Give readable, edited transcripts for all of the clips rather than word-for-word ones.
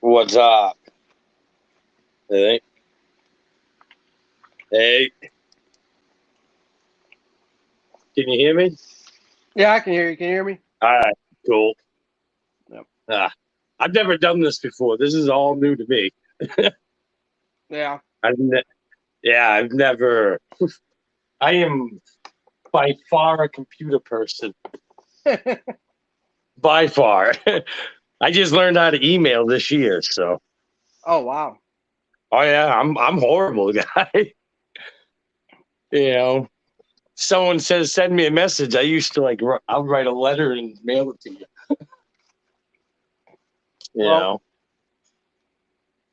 What's up? Hey. Hey. Can you hear me? Yeah, I can hear you. Can you hear me? All right. Cool. Yep. I've never done this before. This is all new to me. Yeah. I've never. I am by far a computer person. By far. I just learned how to email this year, so. Oh wow. Oh yeah, I'm horrible, guy. Someone says send me a message. I used to I'll write a letter and mail it to you.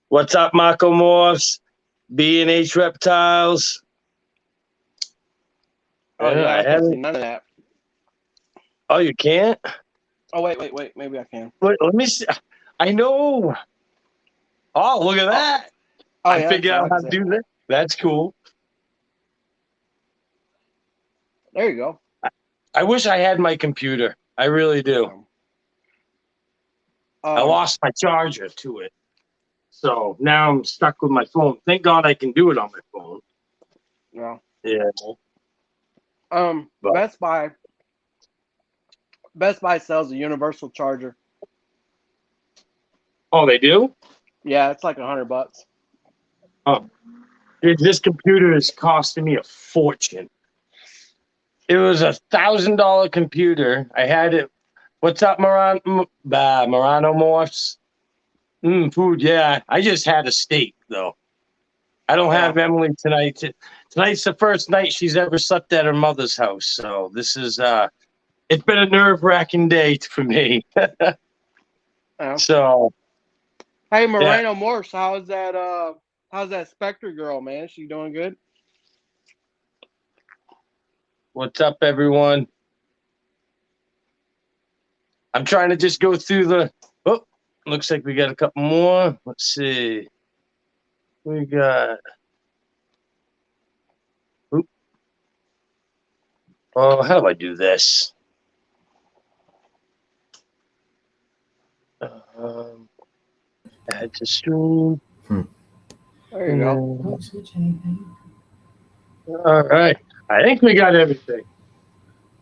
What's up, Mako Morphs? B&H Reptiles. Oh yeah, I can't see none of that. Oh, you can't? Oh wait. Maybe I can. Wait, let me see. I know. Oh, look at that. Oh, I figured out how to do that. That's cool. There you go. I wish I had my computer. I really do. I lost my charger to it. So now I'm stuck with my phone. Thank God I can do it on my phone. Yeah. Yeah. Best Buy sells a universal charger. Oh, they do? Yeah, it's like $100. Oh, dude, this computer is costing me a fortune. It was $1,000 computer. I had it. What's up, Morano Morphs? Food, yeah. I just had a steak, though. I don't have Emily tonight. Tonight's the first night she's ever slept at her mother's house. So this is, it's been a nerve-wracking day for me. So. Hey, Moreno Morse, how's that Spectre girl, man? She doing good? What's up, everyone? I'm trying to just go through the. Oh, looks like we got a couple more. Let's see. We got. Oop. Oh, how do I do this? Add to stream. There you go. Don't switch anything. All right. I think we got everything.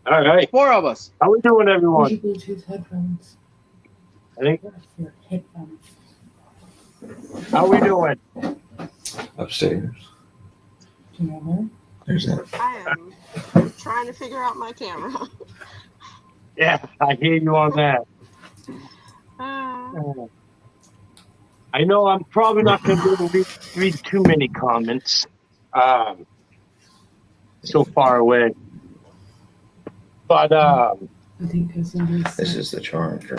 All right. 4 of us. How we doing, everyone? Use your Bluetooth headphones. I think. Your headphones. How we doing? Upstairs. Do you know There's that. I am trying to figure out my camera. Yeah, I hear you on that. I know I'm probably not going to be able to read too many comments. So far away. But I think this is the charger.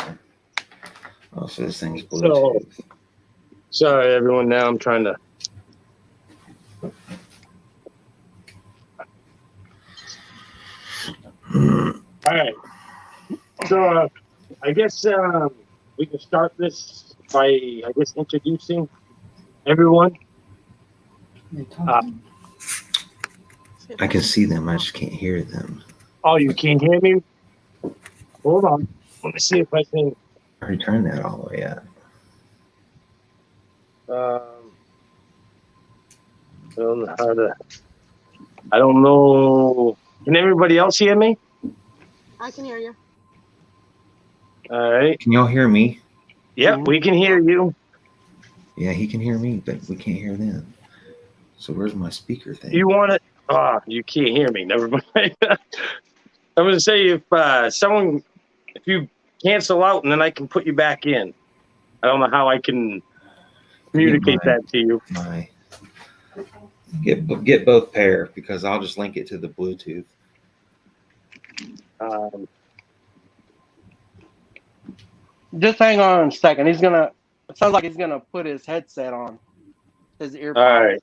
Also, this thing's Bluetooth. So, sorry, everyone. Now I'm trying to. All right. So, I guess we can start this by, introducing everyone. I can see them. I just can't hear them. Oh, you can't hear me? Hold on. Let me see if I can. I already turned that all the way up. I don't know. Can everybody else hear me? I can hear you. All right. Can y'all hear me? Yep, we can hear you. Yeah, he can hear me, but we can't hear them. So where's my speaker thing? You want it? Oh, you can't hear me. Never mind. I'm going to say if you cancel out and then I can put you back in. I don't know how I can communicate that to you. Get both pair because I'll just link it to the Bluetooth. Just hang on a second. It sounds like he's gonna put his headset on. His earpods. All right.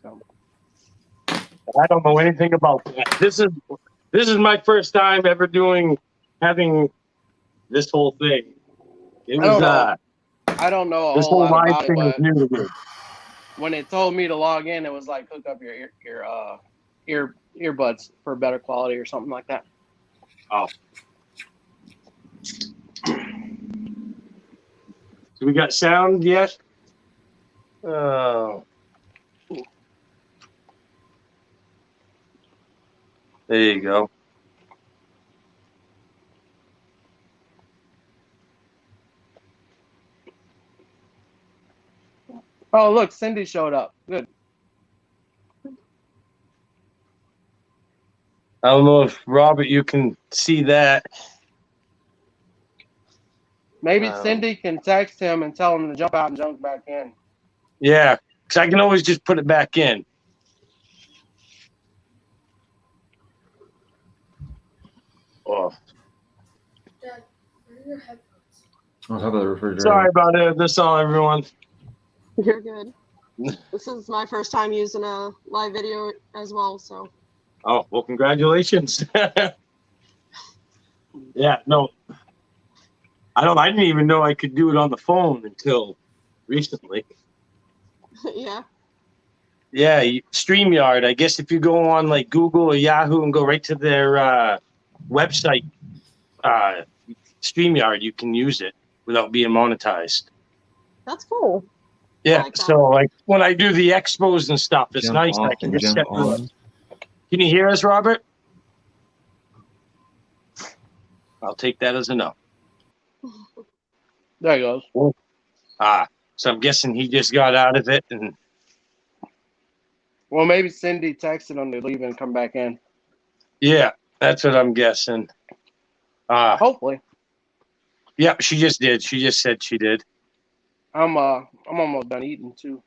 So. I don't know anything about that. This is my first time ever having this whole thing. It was I don't know. This whole live thing was new to me. When it told me to log in, it was like hook up your earbuds for better quality or something like that. Oh. Do we got sound yet? Oh. There you go. Oh, look, Cindy showed up. Good. I don't know if Robert, you can see that. Maybe Cindy can text him and tell him to jump out and jump back in. Yeah, because I can always just put it back in. Oh, Dad, where are your headphones? On top of the refrigerator. sorry about it. That's all, everyone. You're good. This is my first time using a live video as well, so. Oh, well, congratulations. Yeah, no. I didn't even know I could do it on the phone until recently. Yeah. Yeah, StreamYard. I guess if you go on like Google or Yahoo and go right to their website, StreamYard, you can use it without being monetized. That's cool. Yeah, like that. so like when I do the expos and stuff, it's Jump nice. I off can and just jump step through it. on. Can you hear us, Robert? I'll take that as a no. There he goes. So I'm guessing he just got out of it, and Well, maybe Cindy texted him to leave and come back in. yeah, that's what I'm guessing. Hopefully. Yeah, she just did. She just said she did. I'm almost done eating too.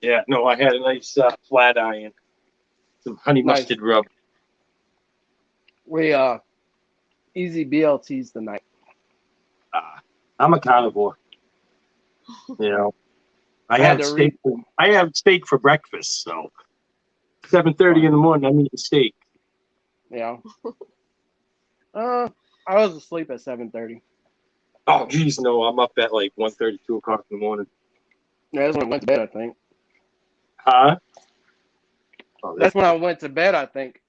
Yeah, no, I had a nice flat iron, some honey Nice. mustard rub. We easy BLTs tonight. I'm a carnivore. You know, I I had have to steak. I have steak for breakfast. So 7:30 in the morning, I'm eating steak. Yeah. I was asleep at 7:30. Oh, geez, no, I'm up at like 1:30, 2 o'clock in the morning. Yeah, that's when I went to bed, I think. Huh? Oh, That's when I went to bed, I think.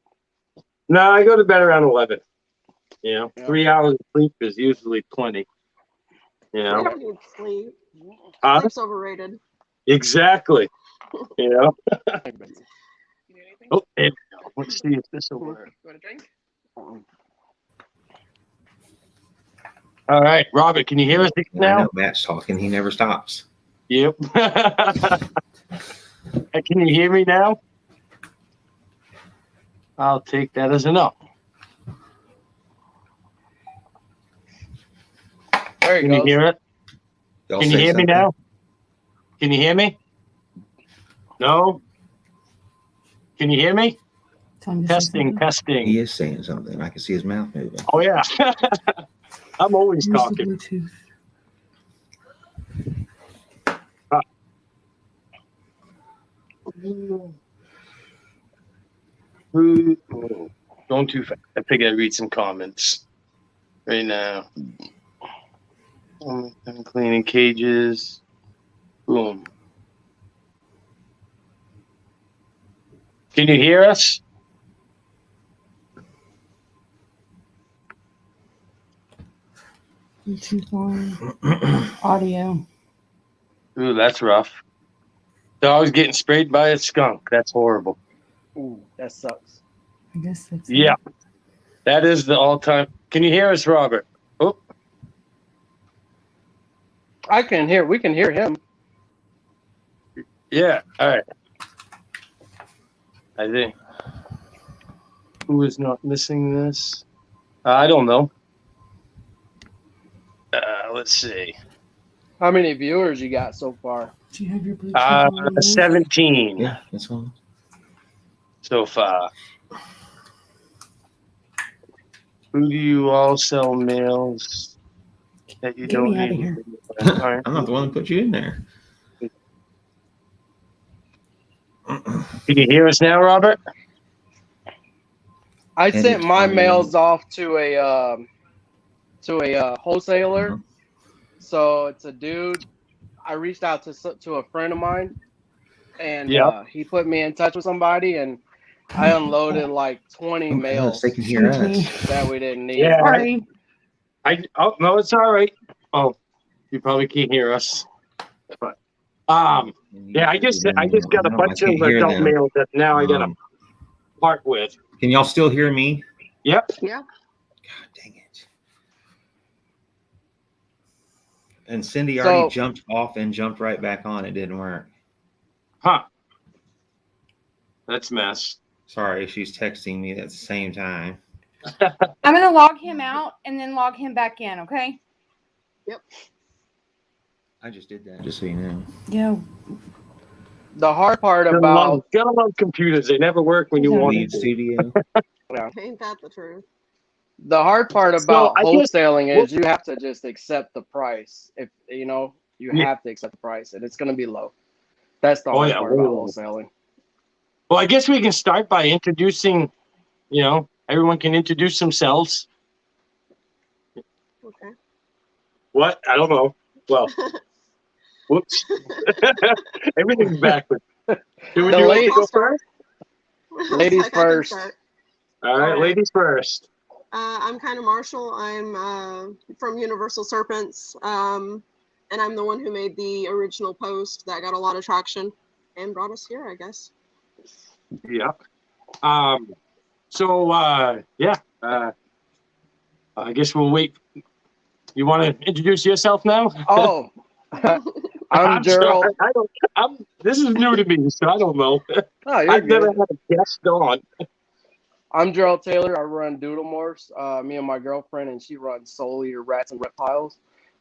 No, I go to bed around 11. You know, Yeah. 3 hours of sleep is usually plenty. You I know, don't need sleep. huh? Sleep's overrated. Exactly. You know. You need anything? Oh, and let's see if this will work. You want a drink? All right, Robert, can you hear us I now? know Matt's talking. He never stops. Yep. Can you hear me now? I'll take that as a no. There you Can go. you hear it? Y'all Can you say hear me something? now? Can you hear me? No? Can you hear me? Time to say Testing, something? testing. He is saying something. I can see his mouth moving. Oh, yeah. I'm always Use the talking. Bluetooth. Going too fast. I figured I'd read some comments right now. I'm cleaning cages. Boom. Can you hear us? Bluetooth on. Audio. Ooh, that's rough. Dog's getting sprayed by a skunk. That's horrible. Ooh, that sucks. I guess that's Yeah. That is the all-time. Can you hear us, Robert? Oh, I can hear. We can hear him. yeah. All right. I think. Who is not missing this? I don't know. Let's see. How many viewers you got so far? Do you have your Bluetooth on? 17 Yeah, that's all. so far. Who do you all sell mails that you Get don't me outta need? here. All right. I'm not the one that put you in there. Can you hear us now, Robert? I And sent it's my funny. mails off to a wholesaler. Mhm. So it's a dude. I reached out to a friend of mine, and Yep. he put me in touch with somebody, and I unloaded like 20 Oh, mails gosh, they can hear Excuse me. us. that we didn't need. Yeah. Sorry. Oh no, it's all right. Oh, you probably can't hear us. But yeah, I just got a No, I bunch of can't hear adult them. mail that now I gotta Um, part with. Can y'all still hear me? Yep. Yeah. God dang it. And Cindy already So- jumped off and jumped right back on. It didn't work. Huh. That's a mess. Sorry, she's texting me at the same time. I'm gonna log him out and then log him back in, okay? I just did that, just so you know. Yeah. The hard part Gotta about love computers. They never work when you Yeah. want Lead them to. studio. Ain't that the truth? about I guess- wholesaling is you have to just accept the price. If you know, you Yeah. have to accept the price, and it's going to be low. That's the Oh, hard yeah, part way about low. wholesaling. Well, I guess we can start by introducing, everyone can introduce themselves. Okay. What? I don't know. Well, whoops. Everything's backwards. Do we The do lady- it go first? Ladies Like, I can first. start. All right, ladies first. I'm kind of Marshall. I'm from Universal Serpents, and I'm the one who made the original post that got a lot of traction and brought us here, I guess. Yeah. So, I guess we'll wait. You want to introduce yourself now? Oh, I'm sorry, Gerald. This is new to me, so I don't know. Oh, you're I've never good. had a guest on. I'm Gerald Taylor. I run Doodle Morphs. Me and my girlfriend, and she runs Soul Eater Rats and Reptiles.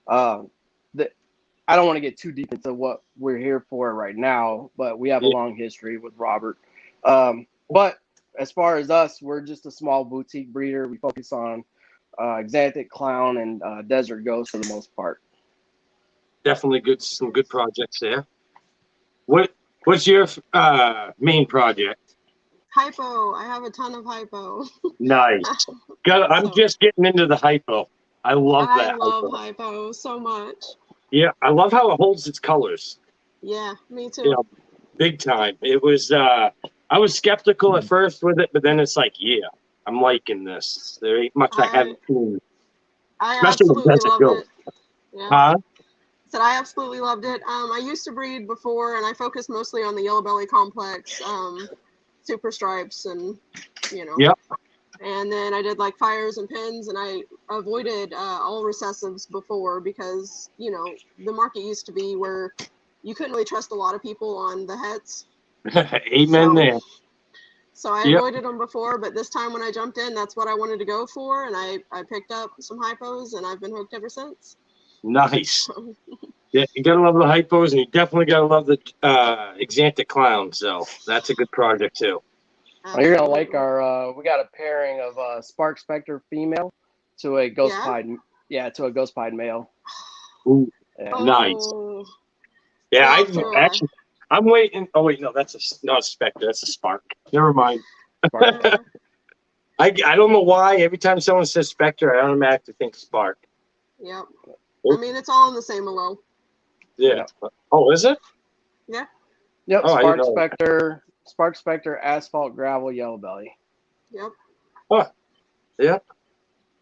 I don't want to get too deep into what we're here for right now, but we have a Yeah. long history with Robert. But as far as us, we're just a small boutique breeder. We focus on Xanthic, Clown, and Desert Ghost for the most part. Definitely some good projects there. What's your main project? Hypo. I have a ton of hypo. Nice. I'm just getting into the hypo. I love that. I love hypo. hypo so much. Yeah, I love how it holds its colors. Yeah, me too. Yeah, big time. It was. I was skeptical at first with it, but then it's like, yeah, I'm liking this. There ain't much I haven't seen. I Especially with absolutely Desert loved Ghost. it. Yeah. Huh? Said I absolutely loved it. I used to breed before, and I focused mostly on the yellow belly complex, super stripes, and Yep. And then I did like fires and pins, and I avoided all recessives before because the market used to be where you couldn't really trust a lot of people on the hets. Amen there. So I Yep. avoided them before, but this time when I jumped in, that's what I wanted to go for, and I picked up some hypos, and I've been hooked ever since. Nice. Yeah, you gotta love the hypos, and you definitely gotta love the Xanthic Clown. So that's a good project too. You're gonna like our. We got a pairing of Spark Spectre female to a Ghost Pied. Yeah, to a Ghost Pied male. Ooh, Yeah. nice. Oh, Yeah, yeah, I'm waiting. Oh wait, no, that's not a Spectre. That's a Spark. Never mind. Spark. I don't know why. Every time someone says Spectre, I automatically think Spark. Yep. I mean, it's all in the same alone. Yeah. Oh, is it? Yeah. Yep. Oh, I didn't Spark know. Spectre, Asphalt, Gravel, Yellow Belly. Yep. Yeah.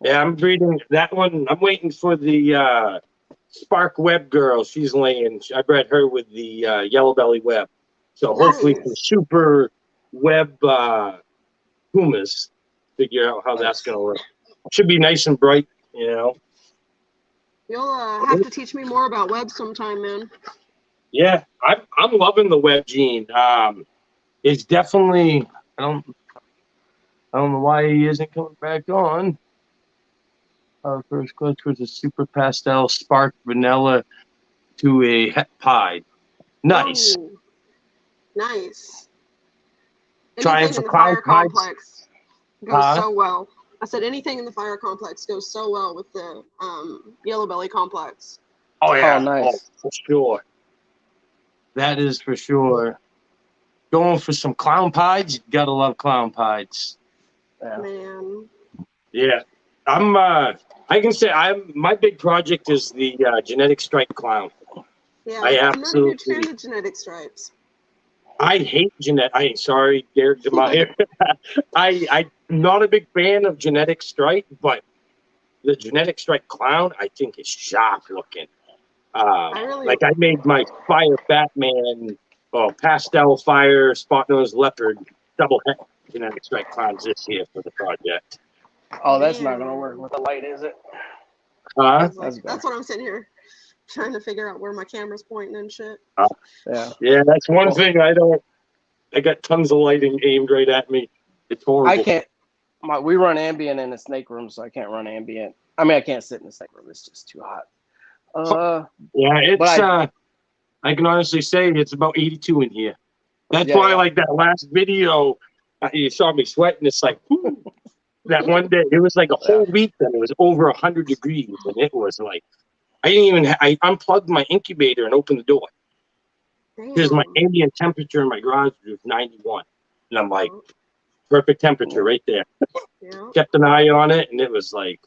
Yeah, I'm breeding that one. I'm waiting for the Spark Web girl. She's laying. I bred her with the Yellow Belly Web. So hopefully Nice. some super web pumas. Figure out how that's gonna look. Should be nice and bright, You'll have to teach me more about webs sometime, man. Yeah, I'm loving the web gene. It's definitely I don't know why he isn't coming back on. Our first clutch was a super pastel spark vanilla to a het pied. Nice. Ooh, nice. Trying Anything for in the clown fire pies? complex goes Huh? so well. I said anything in the fire complex goes so well with the yellow belly complex. Oh yeah, Oh, nice. for sure. That is for sure. Going for some clown pies, you gotta love clown pies. Yeah. Man. Yeah, I can say my big project is the genetic stripe clown. Yeah, I I'm not a huge absolutely- fan of genetic stripes. I hate sorry, Derek DeMeyer. I'm not a big fan of genetic stripe, but the genetic strike clown, I think is sharp looking. really Like I made my fire Batman, pastel fire spot nose leopard double head genetic strike clowns this year for the project. Oh, that's not gonna work with the light, is it? Huh? That's what I'm sitting here trying to figure out where my camera's pointing and shit. Yeah. Yeah, that's one thing I don't. I got tons of lighting aimed right at me. It's horrible. I can't. We run ambient in the snake room, so I can't run ambient. I mean, I can't sit in the snake room. It's just too hot. Yeah, it's. But I can honestly say it's about 82 in here. That's Yeah, why, yeah. like that last video, you saw me sweating. It's like whew, that one day. It was like a whole week that it was over 100 degrees, and it was like I didn't even. I unplugged my incubator and opened the door because my Damn. ambient temperature in my garage was 91, and I'm like, perfect temperature right there. Yeah. Kept an eye on it, and it was like,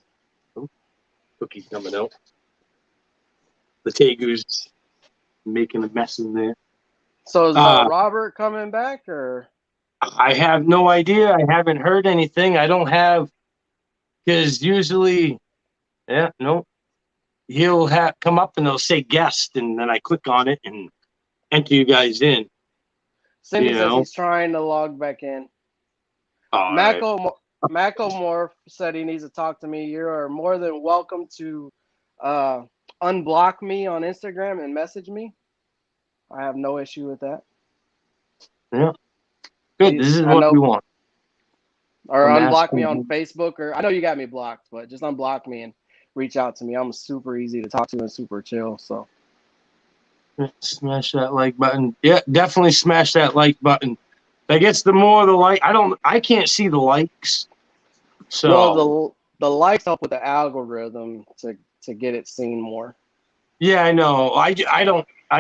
oh, cookies coming out. The Tegu's making a mess in there. So is Robert coming back, or? I have no idea. I haven't heard anything. I don't have, because usually, he'll come up and they'll say guest, and then I click on it and enter you guys in. Cindy You says know? he's trying to log back in. All right. Macomore said he needs to talk to me. You are more than welcome to unblock me on Instagram and message me. I have no issue with that. Yeah. Good. This is I what know- we want. Or I'm unblock me asking on Facebook, or I know you got me blocked, but just unblock me and reach out to me. I'm super easy to talk to and super chill. So Smash that like button. Yeah, definitely smash that like button. That gets the more the like. I can't see the likes. So well, the likes help with the algorithm to get it seen more. yeah, I know. I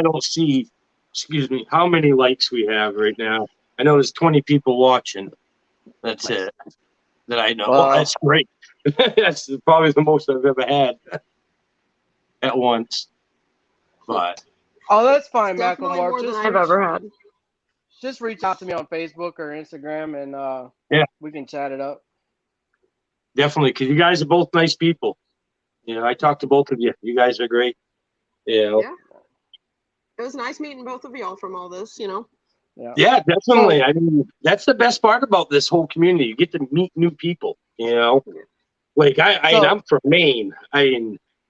don't see. Excuse me. How many likes we have right now? I know there's 20 people watching. That's it. That I know. Well, That's great. That's probably the most I've ever had at once. But Oh, that's fine, Definitely Macklemore. more than I've ever had. Just reach out to me on Facebook or Instagram, and we can chat it up. definitely, because you guys are both nice people. You know, I talked to both of you. You guys are great. You know. Yeah. It was nice meeting both of y'all from all this, you know. Yeah, definitely. I mean, that's the best part about this whole community. You get to meet new people. You know, like I'm from Maine. I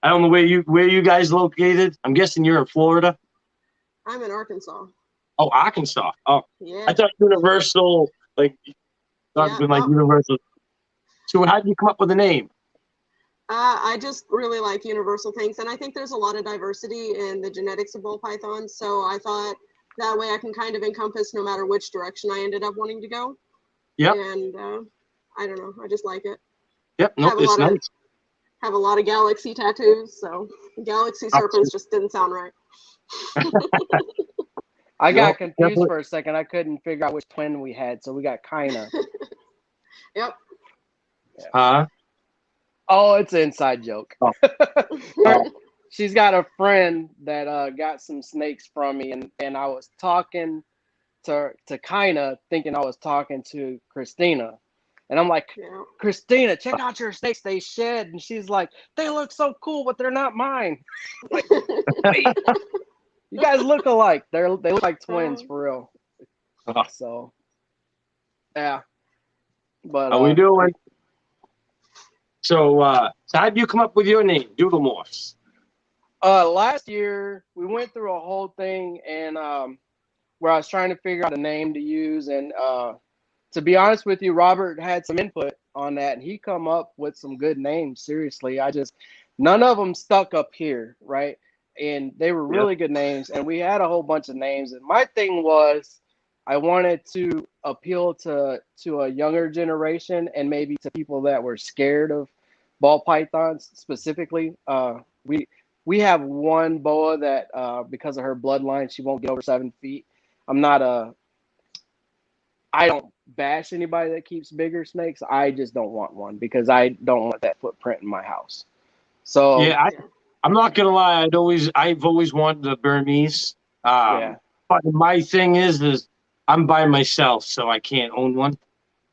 don't know where you guys located. I'm guessing you're in Florida. I'm in Arkansas. Oh, Arkansas. Oh, Yeah. I thought Universal, like, Universal. So how did you come up with the name? I just really like universal things, and I think there's a lot of diversity in the genetics of ball pythons. So I thought that way I can kind of encompass no matter which direction I ended up wanting to go. Yep. And I don't know. I just like it. Yep. Nope. It's nice. Have a lot of galaxy tattoos, so galaxy serpents just didn't sound right. I got Nope, confused for a second. I couldn't figure out which twin we had, so we got kinda. Yep. Oh, it's an inside joke. Oh. She's got a friend that got some snakes from me, and I was talking to kinda thinking I was talking to Christina. And I'm like, Yeah. Christina, check out your snakes they shed. And she's like, they look so cool, but they're not mine. Like, wait, you guys look alike. They look like twins for real. So, yeah. But How we doing? So how did you come up with your name, Doodle Morphs? Last year we went through a whole thing and where I was trying to figure out a name to use, and to be honest with you, Robert had some input on that, and he come up with some good names. Seriously, none of them stuck up here, right? And they were really good names, and we had a whole bunch of names. And my thing was, I wanted to appeal to a younger generation and maybe to people that were scared of ball pythons specifically. We have one boa that because of her bloodline, she won't get over 7 feet. I don't bash anybody that keeps bigger snakes. I just don't want one because I don't want that footprint in my house. So yeah, I'm not gonna lie. I've always wanted a Burmese. But my thing is I'm by myself, so I can't own one.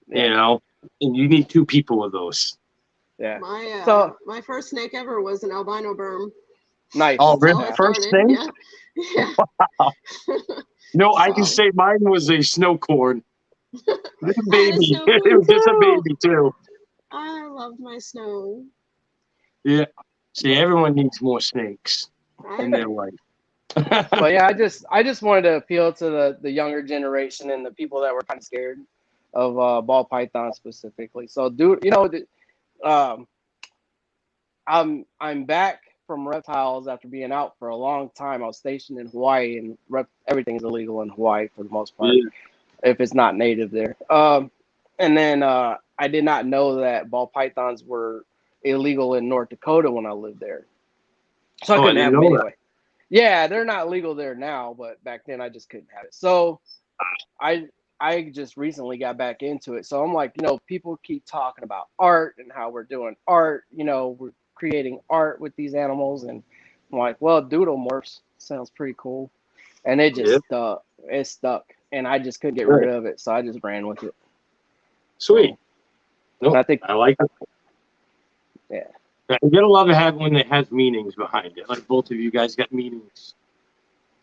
You know, and you need 2 people with those. Yeah. My my first snake ever was an albino berm. Nice. Oh, That's really? how it First started. thing? Yeah. No, I can So- say mine was a snow corn. It was a I had a baby. snow It corn was just a too. baby too. I loved my snow. Yeah. See, everyone needs more snakes in their life. But yeah, I just wanted to appeal to the younger generation and the people that were kind of scared of ball python specifically. So, dude, I'm back from reptiles after being out for a long time. I was stationed in Hawaii, and everything is illegal in Hawaii for the most part, if it's not native there. And then I did not know that ball pythons were illegal in North Dakota when I lived there, so I Oh, I couldn't didn't have them know that. anyway. Yeah, they're not legal there now, but back then I just couldn't have it. So I just recently got back into it. So I'm like, people keep talking about art and how we're doing art, we're creating art with these animals, and I'm like, well, doodle morphs sounds pretty cool. And it just stuck. It stuck. And I just couldn't get rid of it. So I just ran with it. Sweet. No, I think I like it. Yeah. You gotta love to have one that has meanings behind it. Like both of you guys got meanings.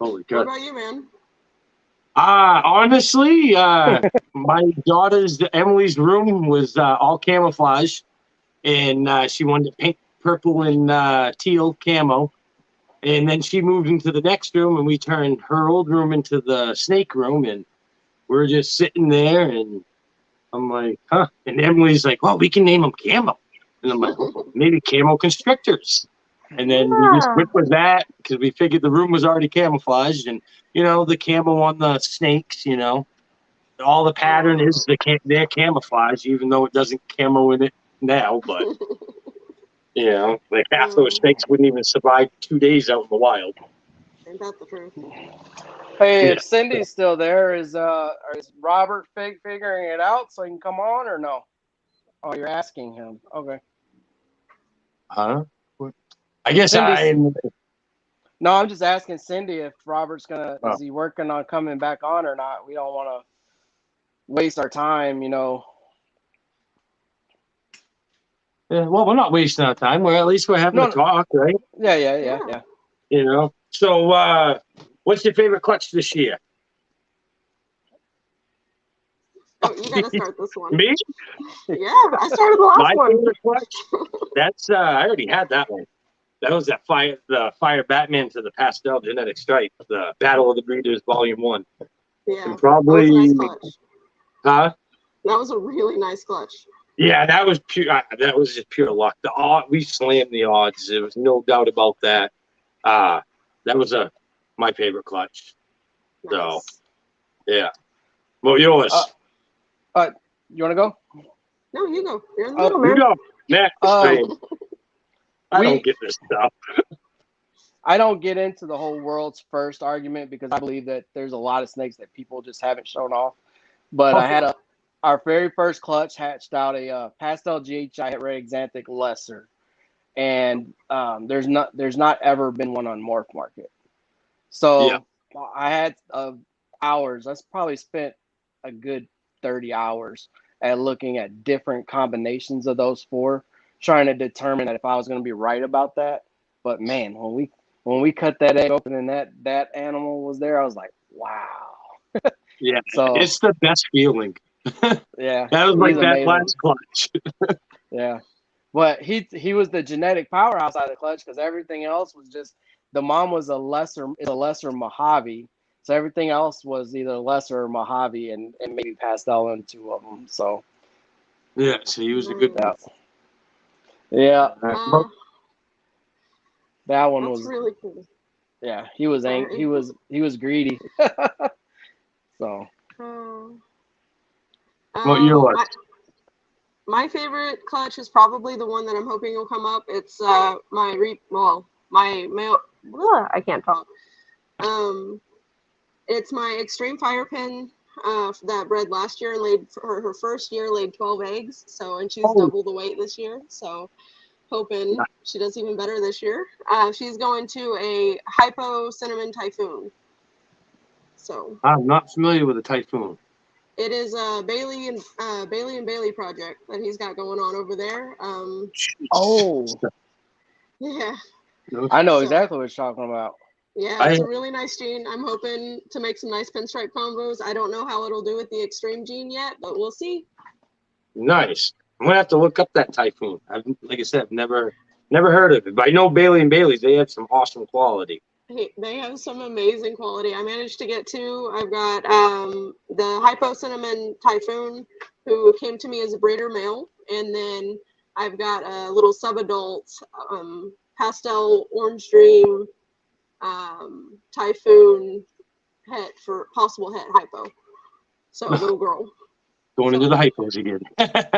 Holy What God. about you, man? Honestly, my daughter's Emily's room was all camouflage, and she wanted to paint purple and teal camo. And then she moved into the next room, and we turned her old room into the snake room, and we're just sitting there, and I'm like, huh? And Emily's like, well, we can name them Camo. And I'm like, maybe Camo Constrictors. And then we just went with that because we figured the room was already camouflaged, and the camo on the snakes, all the pattern is they're camouflage, even though it doesn't camo in it now. But like half those snakes wouldn't even survive 2 days out in the wild. Ain't that the truth? Hey, Yeah. if Cindy's still there, is Robert figuring it out so he can come on or no? Oh, you're asking him. Okay. Huh? I guess No, I'm just asking Cindy if Robert's is he working on coming back on or not? We don't want to waste our time, Yeah, well, we're not wasting our time. At least we're having a talk, right? Yeah. So, what's your favorite clutch this year? Oh, you gotta start this one. Me? Yeah, I started the last My one. favorite clutch? That's I already had that one. That was the Fire Batman to the Pastel Genetic Stripe, the Battle of the Breeders Volume 1. Yeah, and probably, that was a nice clutch. Huh? That was a really nice clutch. Yeah, that was pure. That was just pure luck. We slammed the odds. There was no doubt about that. That was my favorite clutch. Nice. So, yeah. Well, yours. You want to go? No, you go. You're in the middle, You man. go. Next. I don't get this stuff. I don't get into the whole world's first argument because I believe that there's a lot of snakes that people just haven't shown off. But I had our very first clutch hatched out a pastel GHI red xanthic lesser, and there's not ever been one on Morph Market. So I had hours. I probably spent a good 30 hours at looking at different combinations of those four, trying to determine that if I was going to be right about that. But man, when we cut that egg open and that animal was there, I was like, wow. Yeah, so it's the best feeling. Yeah, that was like that amazing. last clutch. Yeah, but he was the genetic powerhouse out of the clutch because everything else was just the mom was a lesser Mojave, so everything else was either lesser or Mojave and maybe pastel in two of them. So yeah, so he was a good one. Yeah, that one That's was really cool. Yeah, he was he was greedy. So. What yours? My favorite clutch is probably the one that I'm hoping will come up. It's my male. I can't talk. It's my extreme fire pin that bred last year and laid for her first year laid 12 eggs. So and she's double the weight this year. So hoping she does even better this year. She's going to a hypo cinnamon typhoon. So I'm not familiar with a typhoon. It is a Bailey and Bailey project that he's got going on over there. Oh, Yeah. I know So- exactly what you're talking about. Yeah, it's a really nice gene. I'm hoping to make some nice pinstripe combos. I don't know how it'll do with the extreme gene yet, but we'll see. Nice. I'm gonna have to look up that Typhoon. Like I said, I've never heard of it, but I know Bailey and Bailey's. They have some awesome quality. They have some amazing quality. I managed to get two. I've got the Hypo Cinnamon Typhoon, who came to me as a breeder male, and then I've got a little subadult pastel orange dream Typhoon het for possible het hypo. So little girl. Going into the hypos again.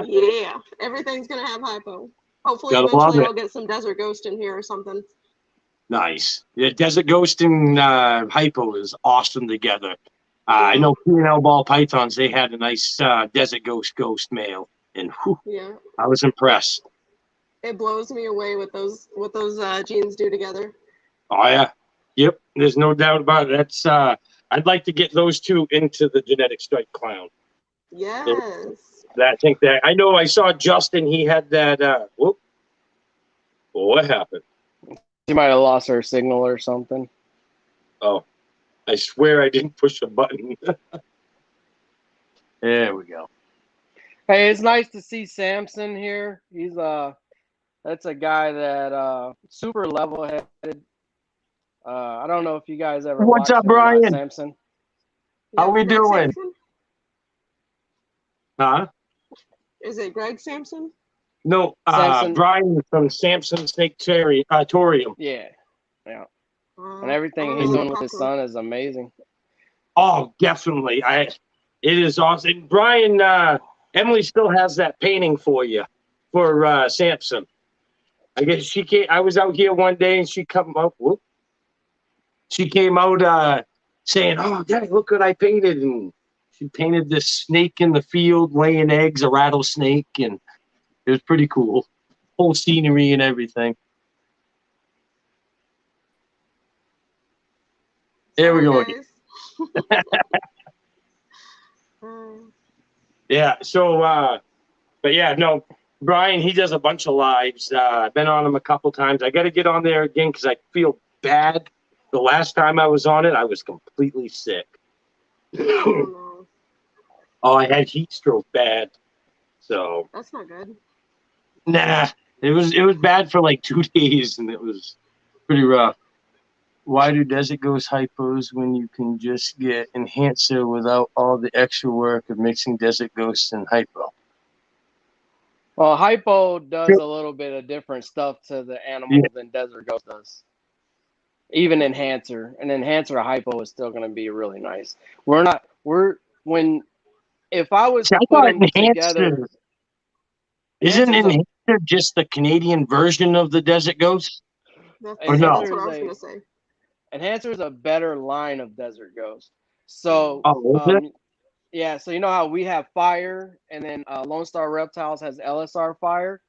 Yeah, everything's gonna have hypo. Hopefully, Gotta love eventually, it. I'll get some Desert Ghost in here or something. Nice. Yeah, Desert Ghost and Hypo is awesome together. I know P&L Ball Pythons, they had a nice Desert Ghost male, and whew, Yeah, I was impressed. it blows me away what those genes do together. Oh yeah, yep. There's no doubt about it. That's I'd like to get those two into the genetic strike clown. Yes. I know I saw Justin. He had that. Whoop. What happened? She might have lost her signal or something. Oh, I swear I didn't push a button. There we go. Hey, it's nice to see Samson here. He's that's a guy that super level-headed. I don't know if you guys ever What's watched up, him or not, Brian? Samson. How we Greg doing? Sampson? Huh? Is it Greg Sampson? No, Samson. Brian from Samson Torium. Yeah, and everything I he's don't doing know with his how son is amazing. Oh, definitely. It is awesome. And Brian, Emily still has that painting for you for Samson. I guess she came. I was out here one day and she come up. Whoop. She came out saying, "Oh, Dad, look what I painted!" And she painted this snake in the field laying eggs, a rattlesnake, and it was pretty cool. Whole scenery and everything. There we go again. Yeah. So, but yeah, no, Brian, he does a bunch of lives. I've been on him a couple times. I got to get on there again because I feel bad. The last time I was on it, I was completely sick. Oh, Oh, I had heat stroke bad. So that's not good. nah, it was bad for like 2 days, and it was pretty rough. Why do Desert Ghost hypos when you can just get enhancer without all the extra work of mixing Desert Ghost and hypo? Well, Hypo does a little bit of different stuff to the animal than Desert Ghost does. Even Enhancer. An Enhancer Hypo is still going to be really nice. If I was to put them together. Isn't Enhancer just the Canadian version of the Desert Ghost? That's Or no? what I was going to say. Enhancer is a better line of Desert Ghost. So, yeah, so you know how we have fire, and then Lone Star Reptiles has LSR fire?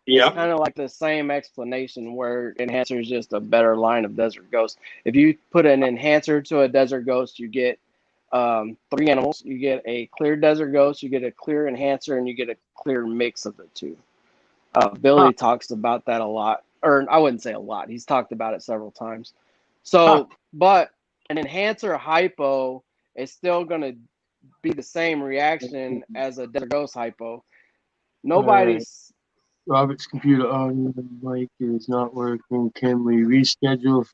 Yeah. It's kind of like the same explanation where Enhancer is just a better line of Desert Ghost. If you put an Enhancer to a Desert Ghost, you get 3 animals. You get a clear Desert Ghost, you get a clear Enhancer, and you get a clear mix of the two. Billy talks about that a lot. Or I wouldn't say a lot. He's talked about it several times. So, but an Enhancer Hypo is still going to be the same reaction as a Desert Ghost Hypo. Nobody's... Robert's computer audio mic is not working. Can we reschedule?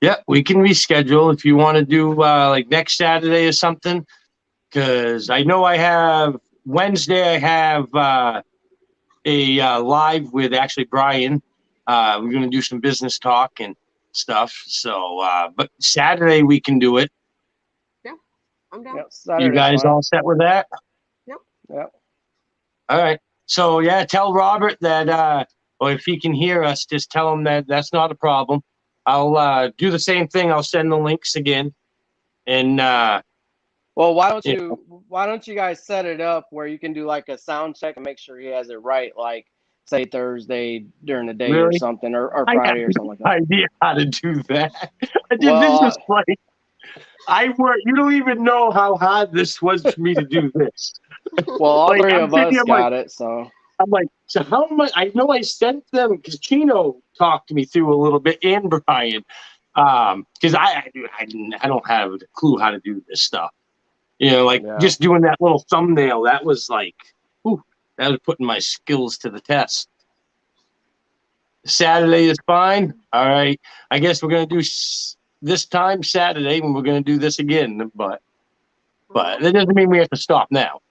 Yeah, we can reschedule if you want to do like next Saturday or something. Because I know I have Wednesday. I have a live with actually Brian. We're going to do some business talk and stuff. So, but Saturday we can do it. Yeah, I'm down. Yep, You guys all set with that? Yep. All right. So yeah, tell Robert that, or if he can hear us, just tell him that that's not a problem. I'll do the same thing. I'll send the links again. And well, why don't you guys set it up where you can do like a sound check and make sure he has it right, like say Thursday during the day or something, or Friday or something like that. I have no idea how to do that. I did business play. You don't even know how hard this was for me to do this. Well, all Like, three I'm of us thinking, I'm got it, so I'm like, so how am I know I sent them because Chino talked me through a little bit and Brian. Because I don't have a clue how to do this stuff. You know, like Yeah. just doing that little thumbnail, that was like, ooh, that was putting my skills to the test. Saturday is fine. All right. I guess we're going to do this time Saturday when we're going to do this again. But that doesn't mean we have to stop now.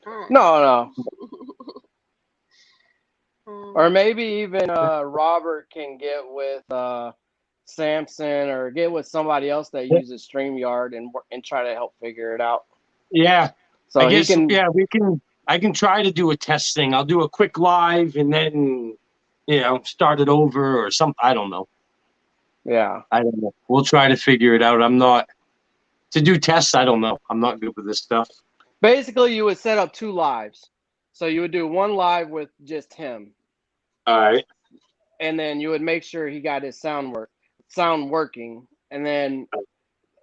All right. no. Or maybe even Robert can get with Samson or get with somebody else that uses StreamYard and try to help figure it out. Yeah. So I guess, he can. I can try to do a test thing. I'll do a quick live and then, start it over or something. I don't know. Yeah. I don't know. We'll try to figure it out. I'm not to do tests. I don't know. I'm not good with this stuff. Basically, you would set up 2 lives. So you would do 1 live with just him. All right. And then you would make sure he got his sound working. And then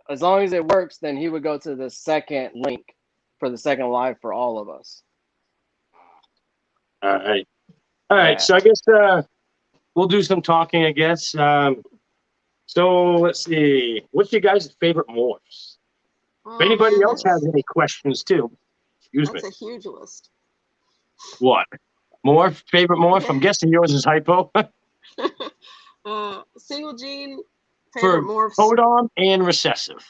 as long as it works, then he would go to the second link for the second live for all of us. All right. All right. Yeah. So I guess we'll do some talking, I guess. So let's see. What's your guys' favorite morphs? If anybody else has any questions too, excuse me. That's a huge list. What? Morph? Favorite morph? I'm guessing yours is hypo. Single gene, For favorite morphs. codon and recessive.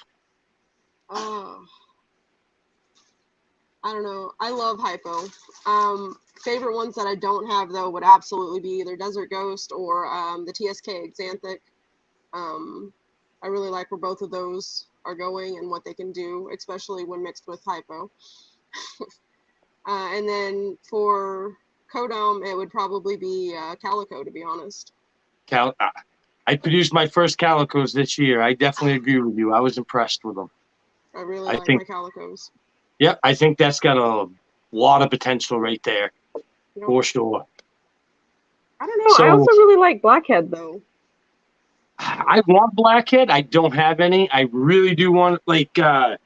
I don't know. I love hypo. Favorite ones that I don't have though would absolutely be either Desert Ghost or the TSK Xanthic. I really like where both of those are going and what they can do, especially when mixed with hypo. And then for Codome, it would probably be Calico, to be honest. I produced my first Calicos this year. I definitely agree with you. I was impressed with them. I really like my Calicos. Yep, I think that's got a lot of potential right there, for sure. I don't know. I also really like Blackhead, though. I want Blackhead. I don't have any. I really do want, like, the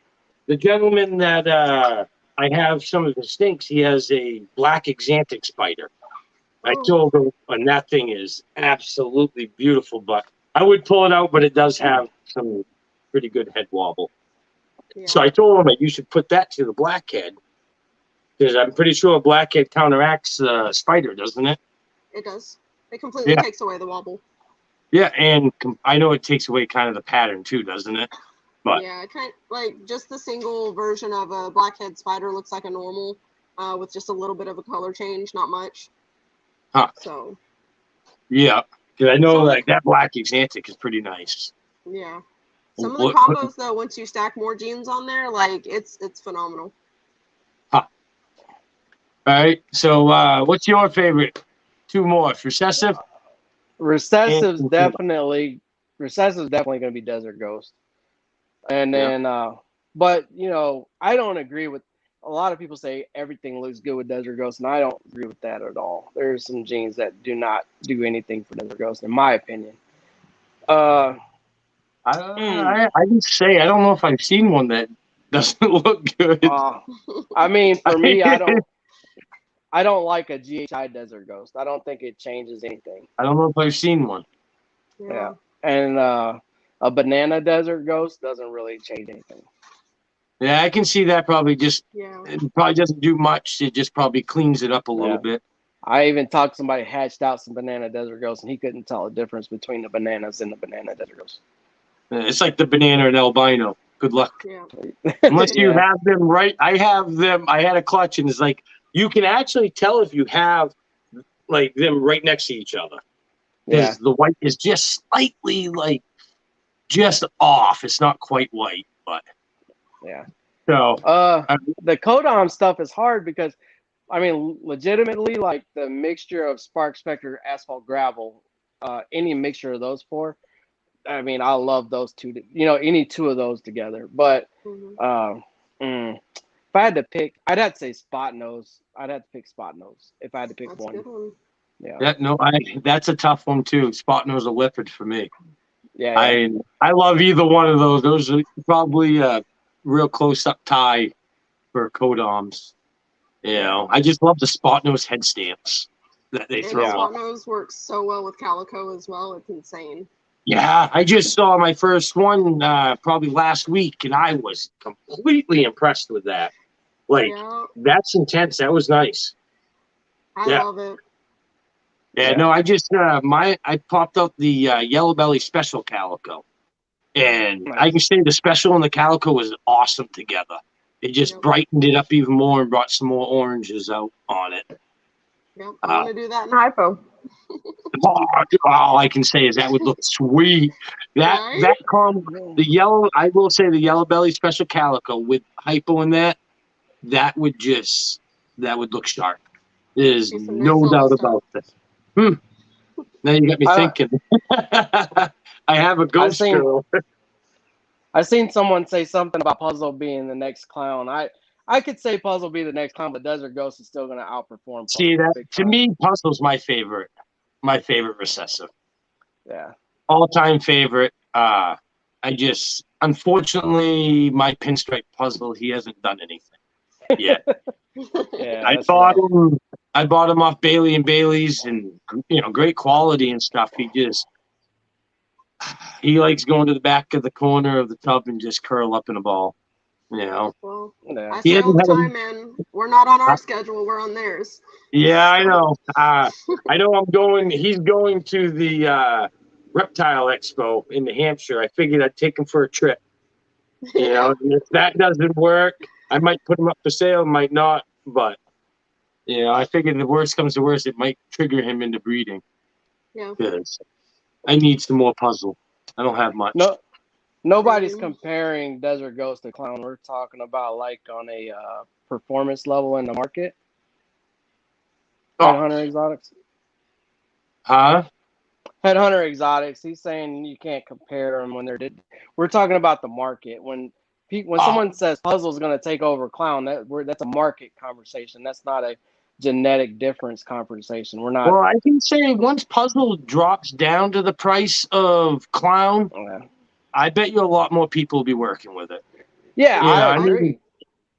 gentleman that I have some of his stinks, he has a black Xanthic spider. I told him, and that thing is absolutely beautiful, but I would pull it out, but it does have some pretty good head wobble. Yeah. So I told him that you should put that to the blackhead, because I'm pretty sure a blackhead counteracts the spider, doesn't it? It does. It completely takes away the wobble. Yeah, and I know it takes away kind of the pattern too, doesn't it? But yeah, kind of, like just the single version of a blackhead spider looks like a normal, with just a little bit of a color change, not much. Huh. So. Yeah, because I know like that black Xanthic is pretty nice. Yeah. Some of the combos though, once you stack more genes on there, like it's phenomenal. Huh. All right. So what's your favorite? 2 more. Recessive? Recessive's definitely going to be Desert Ghost. And then but I don't agree with a lot of people say everything looks good with Desert Ghost, and I don't agree with that at all. There's some genes that do not do anything for Desert Ghost, in my opinion. I can say I don't know if I've seen one that doesn't look good. I mean, for me, I don't like a GHI Desert Ghost. I don't think it changes anything. I don't know if I've seen one. Yeah. And a banana Desert Ghost doesn't really change anything. Yeah, I can see that probably just it probably doesn't do much. It just probably cleans it up a little bit. I even talked to somebody hatched out some banana Desert Ghosts, and he couldn't tell the difference between the bananas and the banana Desert Ghosts. It's like the banana and albino. Good luck. Yeah. Unless you have them right. I have them. I had a clutch, and it's like you can actually tell if you have like them right next to each other. Because the white is just slightly like just off. It's not quite white, but So the Codom stuff is hard because I mean legitimately like the mixture of Spark Spectre, Asphalt Gravel, any mixture of those 4. I mean, I love those 2. Any 2 of those together. But if I had to pick, I'd have to say Spot Nose. I'd have to pick Spot Nose if I had to pick one. A good one. Yeah. That's a tough one too. Spot Nose or Leopard for me. Yeah, yeah. I love either one of those. Those are probably a real close up tie for Kodoms. You know, I just love the spot nose head stamps that they And throw the up. spot nose works so well with calico as well. It's insane. Yeah, I just saw my first one probably last week, and I was completely impressed with that. Like, Yeah, that's intense. That was nice. I Yeah. love it. Yeah, Yeah. no, I just I popped out the Yellow Belly Special Calico, and I can Nice. say the special and the calico was awesome together. It just Yep. brightened it up even more and brought some more oranges out on it. Yep. I Uh, want to do that in hypo. all I can say is that would look sweet. That Right? that the yellow, I will say the Yellow Belly Special Calico with hypo in that would look sharp. There's Be some no next level doubt stuff. about that. Now you got me thinking. I have a ghost seen- girl. I seen someone say something about Puzzle being the next clown. I could say Puzzle be the next clown, but Desert Ghost is still going to outperform. See Puzzle that big to time. me, Puzzle's my favorite recessive, Yeah. all time favorite. I just unfortunately my pinstripe Puzzle, he hasn't done anything yet. Yeah. I that's bought rough. him. I bought him off Bailey and Bailey's, and great quality and stuff. He likes going to the back of the corner of the tub and just curl up in a ball. You know. Well, Yeah. I He say all hasn't the had a- time, man. We're not on our schedule. We're on theirs. Yeah, I know. I know. I'm going. He's going to the Reptile Expo in New Hampshire. I figured I'd take him for a trip. You know, and if that doesn't work, I might put him up for sale. Might not, but I figured the worst comes to worst, it might trigger him into breeding. Yeah. Because I need some more puzzle. I don't have much. No, nobody's Same. comparing Desert Ghost to Clown. We're talking about like on a performance level in the market. Oh. Headhunter Exotics. Huh? Headhunter Exotics. He's saying you can't compare them when they're. We're talking about the market. When someone says Puzzle's going to take over Clown, that's a market conversation. That's not a genetic difference conversation. We're not. Well, I can say once puzzle drops down to the price of Clown, I bet you a lot more people will be working with it. Yeah, I mean, agree.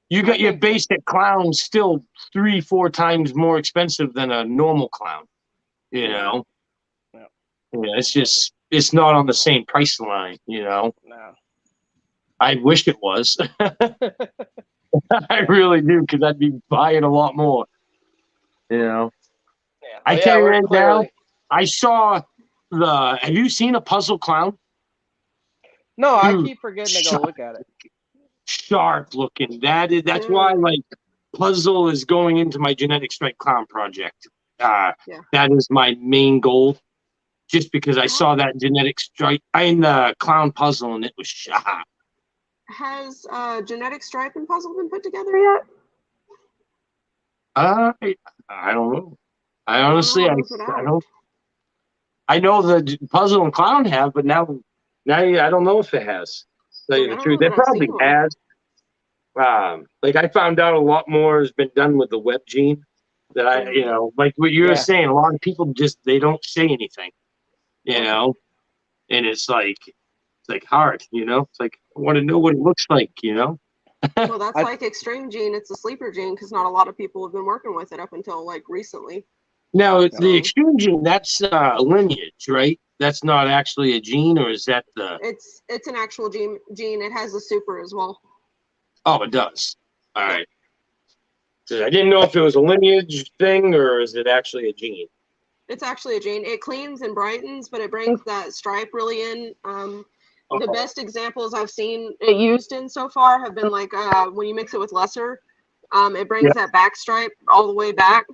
you got your basic Clown still 3-4 times more expensive than a normal Clown. You know. Yeah, it's not on the same price line. No. I wish it was. I really do, because I'd be buying a lot more. Yeah. I tell you right now, I saw have you seen a puzzle Clown? No, I Dude, keep forgetting to go look at it. Sharp looking. That's why like puzzle is going into my genetic stripe Clown project. That is my main goal. Just because I saw that genetic stripe in the Clown puzzle and it was sharp. Has genetic stripe and puzzle been put together yet? I don't know. I honestly, I don't. I know the puzzle and Clown have, but now I don't know if it has. To tell you the truth, it probably has. Like I found out a lot more has been done with the web gene. That like what you were saying, a lot of people they don't say anything. And it's like hard. It's like I want to know what it looks like. Well, that's like extreme gene. It's a sleeper gene because not a lot of people have been working with it up until like recently. Now, the extreme gene, that's a lineage, right? That's not actually a gene, or is that the... It's an actual gene. It has a super as well. Oh, it does. All right. So I didn't know if it was a lineage thing, or is it actually a gene? It's actually a gene. It cleans and brightens, but it brings that stripe really in. The best examples I've seen it used in so far have been like when you mix it with lesser, it brings that back stripe all the way back.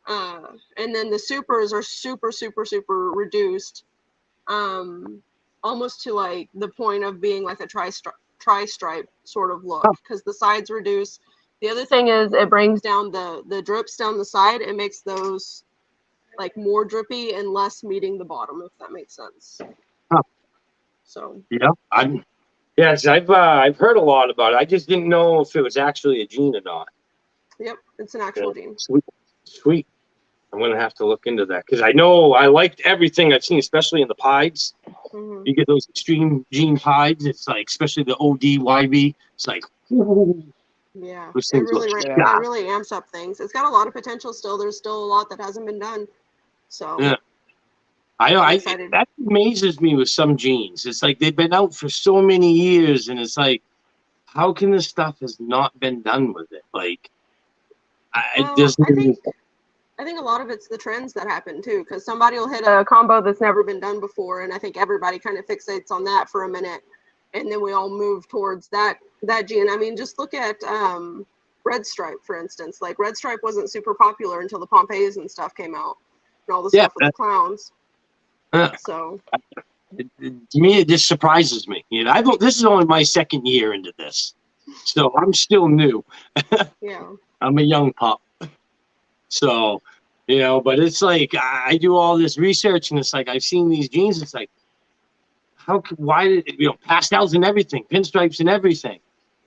And then the supers are super, super, super reduced, almost to like the point of being like a tri-stripe sort of look because the sides reduce. The other thing is it brings down the drips down the side. It makes those like more drippy and less meeting the bottom, if that makes sense. So I've heard a lot about it. I just didn't know if it was actually a gene or not. Yep, it's an actual gene. Sweet. I'm gonna have to look into that because I know I liked everything I've seen, especially in the pieds. Mhm. You get those extreme gene pieds. It's like, especially the ODYB. It's like, Yeah, those it things look really Yeah. it sharp. really amps up things. It's got a lot of potential still. There's still a lot that hasn't been done. So Yeah. I know. I'm excited. That amazes me with some genes. It's like they've been out for so many years, and it's like, how can this stuff has not been done with it? Like, it Well, doesn't. I think a lot of it's the trends that happen too, because somebody will hit a combo that's never been done before, and I think everybody kind of fixates on that for a minute, and then we all move towards that gene. I mean, just look at Red Stripe, for instance. Like Red Stripe wasn't super popular until the Pompeiis and stuff came out, and all the Yeah. stuff with the clowns. Uh, So to me, it just surprises me. You know, this is only my second year into this, so I'm still new. yeah, I'm a young pup. So, you know, but it's like I do all this research, and it's like I've seen these genes. It's like, why did pastels and everything, pinstripes and everything,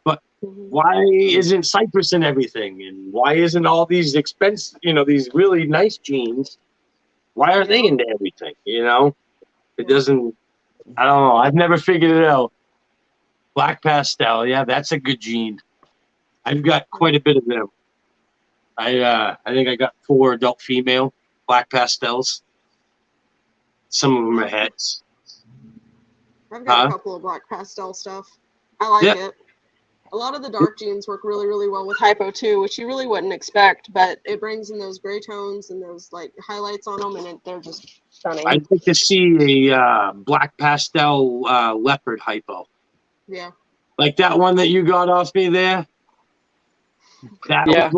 but Mhm. why isn't cypress and everything, and why isn't all these expensive, these really nice genes? Why are they into everything? It doesn't. I don't know. I've never figured it out. Black pastel, yeah, that's a good gene. I've got quite a bit of them. I think I got 4 adult female black pastels. Some of them are heads. I've got Huh? a couple of black pastel stuff. I like Yeah. it. A lot of the dark genes work really, really well with hypo too, which you really wouldn't expect, but it brings in those gray tones and those like highlights on them, and they're just stunning. I'd like to see a black pastel leopard hypo. Yeah. Like that one that you got off me there. Yeah.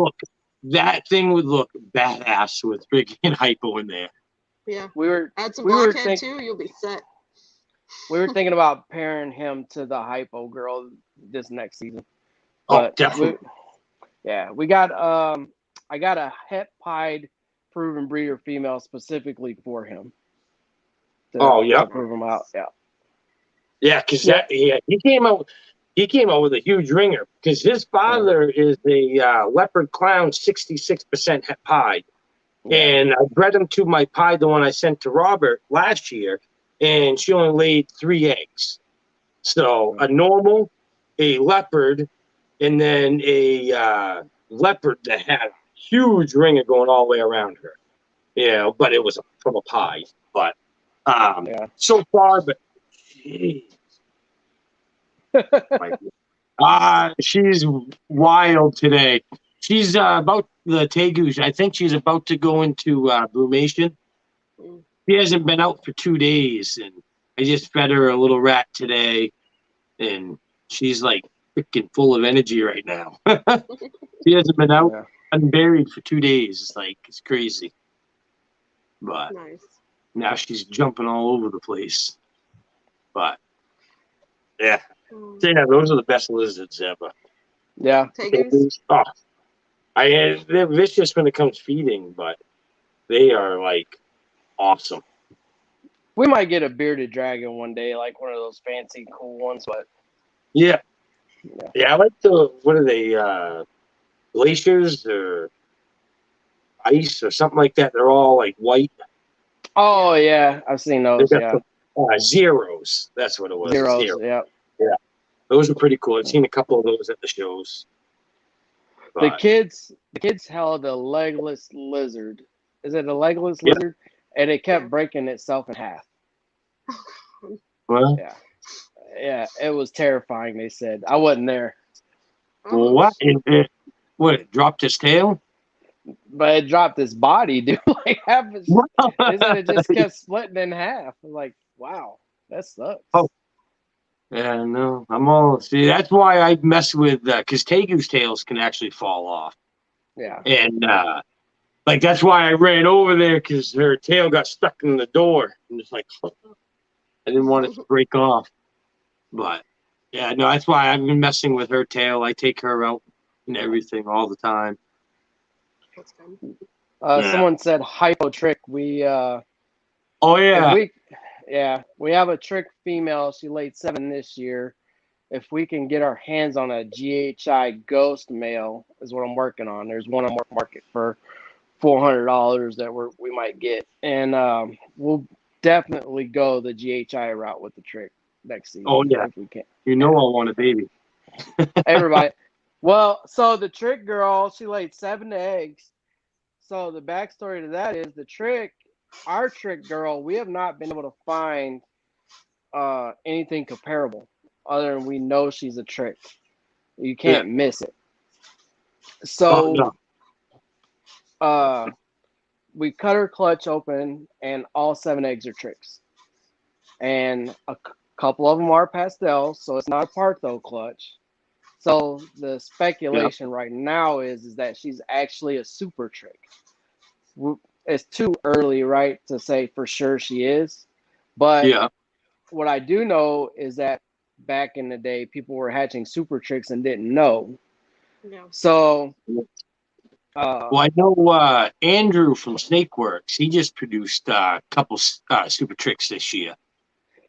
That thing would look badass with freaking hypo in there. Yeah. We were Add some we were blackhead too, you'll be set. we were thinking about pairing him to the hypo girl this next season. Oh, But definitely. we got I got a het pied proven breeder female specifically for him. To prove him out. Yeah. Yeah, because he came out with a huge ringer because his father is a leopard clown 66% het pied. And I bred him to my pied, the one I sent to Robert last year, and she only laid 3 eggs. So a normal, a leopard, and then a leopard that had a huge ringer going all the way around her. But it was from a pied. But so far, but geez. She's wild today. She's about the Tegus. I think she's about to go into brumation. She hasn't been out for 2 days, and I just fed her a little rat today, and she's like freaking full of energy right now. She hasn't been out unburied for 2 days. It's crazy. But now she's jumping all over the place. But yeah. Yeah, those are the best lizards ever. Yeah. Tegus? Oh, they're vicious when it comes feeding, but they are awesome. We might get a bearded dragon one day, like one of those fancy, cool ones. But yeah, I like what are they? Glaciers or ice or something like that. They're all white. Oh yeah, I've seen those. Yeah, zeros. That's what it was. Zeros. Yeah. Those are pretty cool. I've seen a couple of those at the shows. The kids held a legless lizard. Is it a legless lizard? And it kept breaking itself in half. Well, yeah, it was terrifying. They said I wasn't there. What? It dropped his tail? But it dropped his body, dude. Like half his. They said it just kept splitting in half. I'm like, wow, that sucks. Oh. Yeah, no, see, that's why I mess with, because Tegu's tails can actually fall off. Yeah. And, that's why I ran over there, because her tail got stuck in the door. And it's like, I didn't want it to break off. But, yeah, no, that's why I've been messing with her tail. I take her out and everything all the time. That's good. Someone said hypo trick. We, oh, yeah. We have a trick female. She laid 7 this year. If we can get our hands on a GHI ghost male, is what I'm working on. There's one on market for $400 that we might get, and we'll definitely go the GHI route with the trick next season. Oh yeah, if we can. I want a baby. Everybody. Well, so the trick girl, she laid 7 eggs. So the backstory to that is our trick girl, we have not been able to find anything comparable other than we know she's a trick. You can't miss it. So we cut her clutch open, and all 7 eggs are tricks. And a couple of them are pastels, so it's not a Partho clutch. So the speculation right now is that she's actually a super trick. It's too early, right, to say for sure she is. But what I do know is that back in the day, people were hatching super tricks and didn't know. Yeah. So, well, I know Andrew from Snakeworks. He just produced a couple super tricks this year,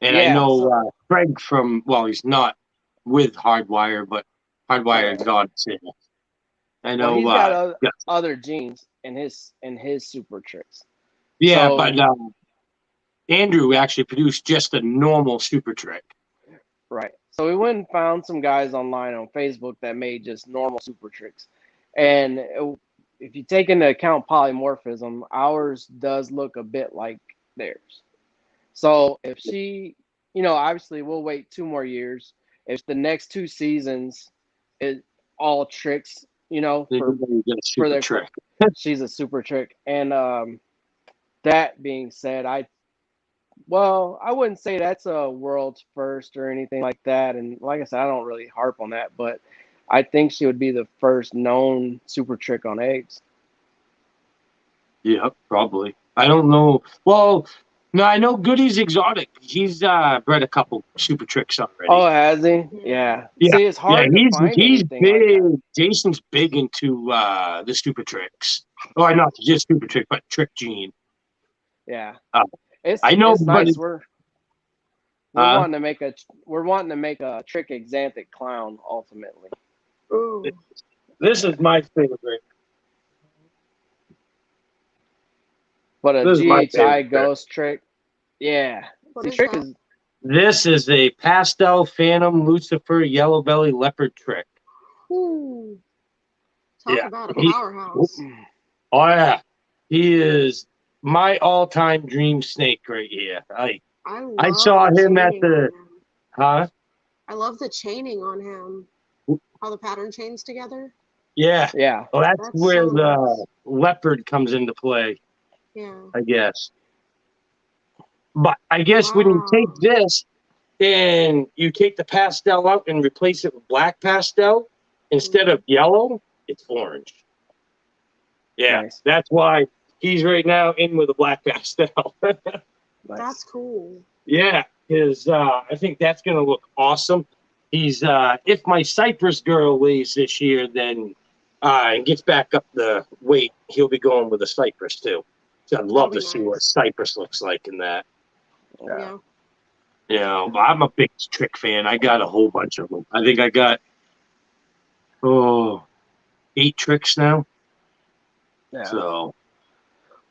and I know Craig from. Well, he's not with Hardwire, but Hardwire got it. I know he's got other genes in his super tricks. Yeah, but Andrew actually produced just a normal super trick. Right. So we went and found some guys online on Facebook that made just normal super tricks. And if you take into account polymorphism, ours does look a bit like theirs. So if she, obviously we'll wait 2 more years. If the next 2 seasons is all tricks, for their trick. She's a super trick. And that being said, I wouldn't say that's a world's first or anything like that. And like I said, I don't really harp on that, but I think she would be the first known super trick on eggs. Yeah, probably. I don't know. Well, no, I know Goody's Exotic. He's bred a couple super tricks already. Oh, has he? Yeah. See, it's hard to find he's anything big. like that. Jason's big into the super tricks. Oh, not just super trick, but trick gene. Yeah. I know, it's but nice. We're wanting to make a trick exanthic clown ultimately. Ooh. This is my favorite. But a This is my GHI favorite ghost trick, yeah. What The is trick that? is This is a pastel phantom Lucifer yellow belly leopard trick. Ooh. Talk about a He- powerhouse. Oh yeah, he is my all-time dream snake right here. I saw the him at chaining the on him. huh? I love the chaining on him. How the pattern chains together. Yeah. yeah. Well, that's where so the nice. leopard comes into play, Yeah. I guess. But I guess when you take this and you take the pastel out and replace it with black pastel instead of yellow, it's orange. Yeah, Nice. that's why he's right now in with a black pastel. Nice. That's cool. Yeah, because I think that's going to look awesome. He's if my Cypress girl lays this year, then and gets back up the weight, he'll be going with a Cypress too. So I'd love to see what Cypress looks like in that. Yeah. You know, I'm a big trick fan. I got a whole bunch of them. I think I got 8 tricks now. Yeah. So,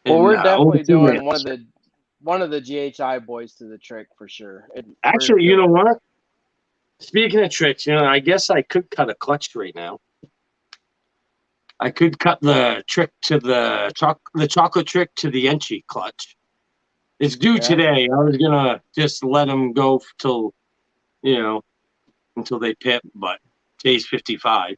well, we're definitely doing minutes. one of the GHI boys to the trick for sure. Actually, you know what? Speaking of tricks, I guess I could cut a clutch right now. I could cut the trick to the chocolate trick to the Enchi clutch. It's due today. I was gonna just let them go till, until they pip, but today's 55.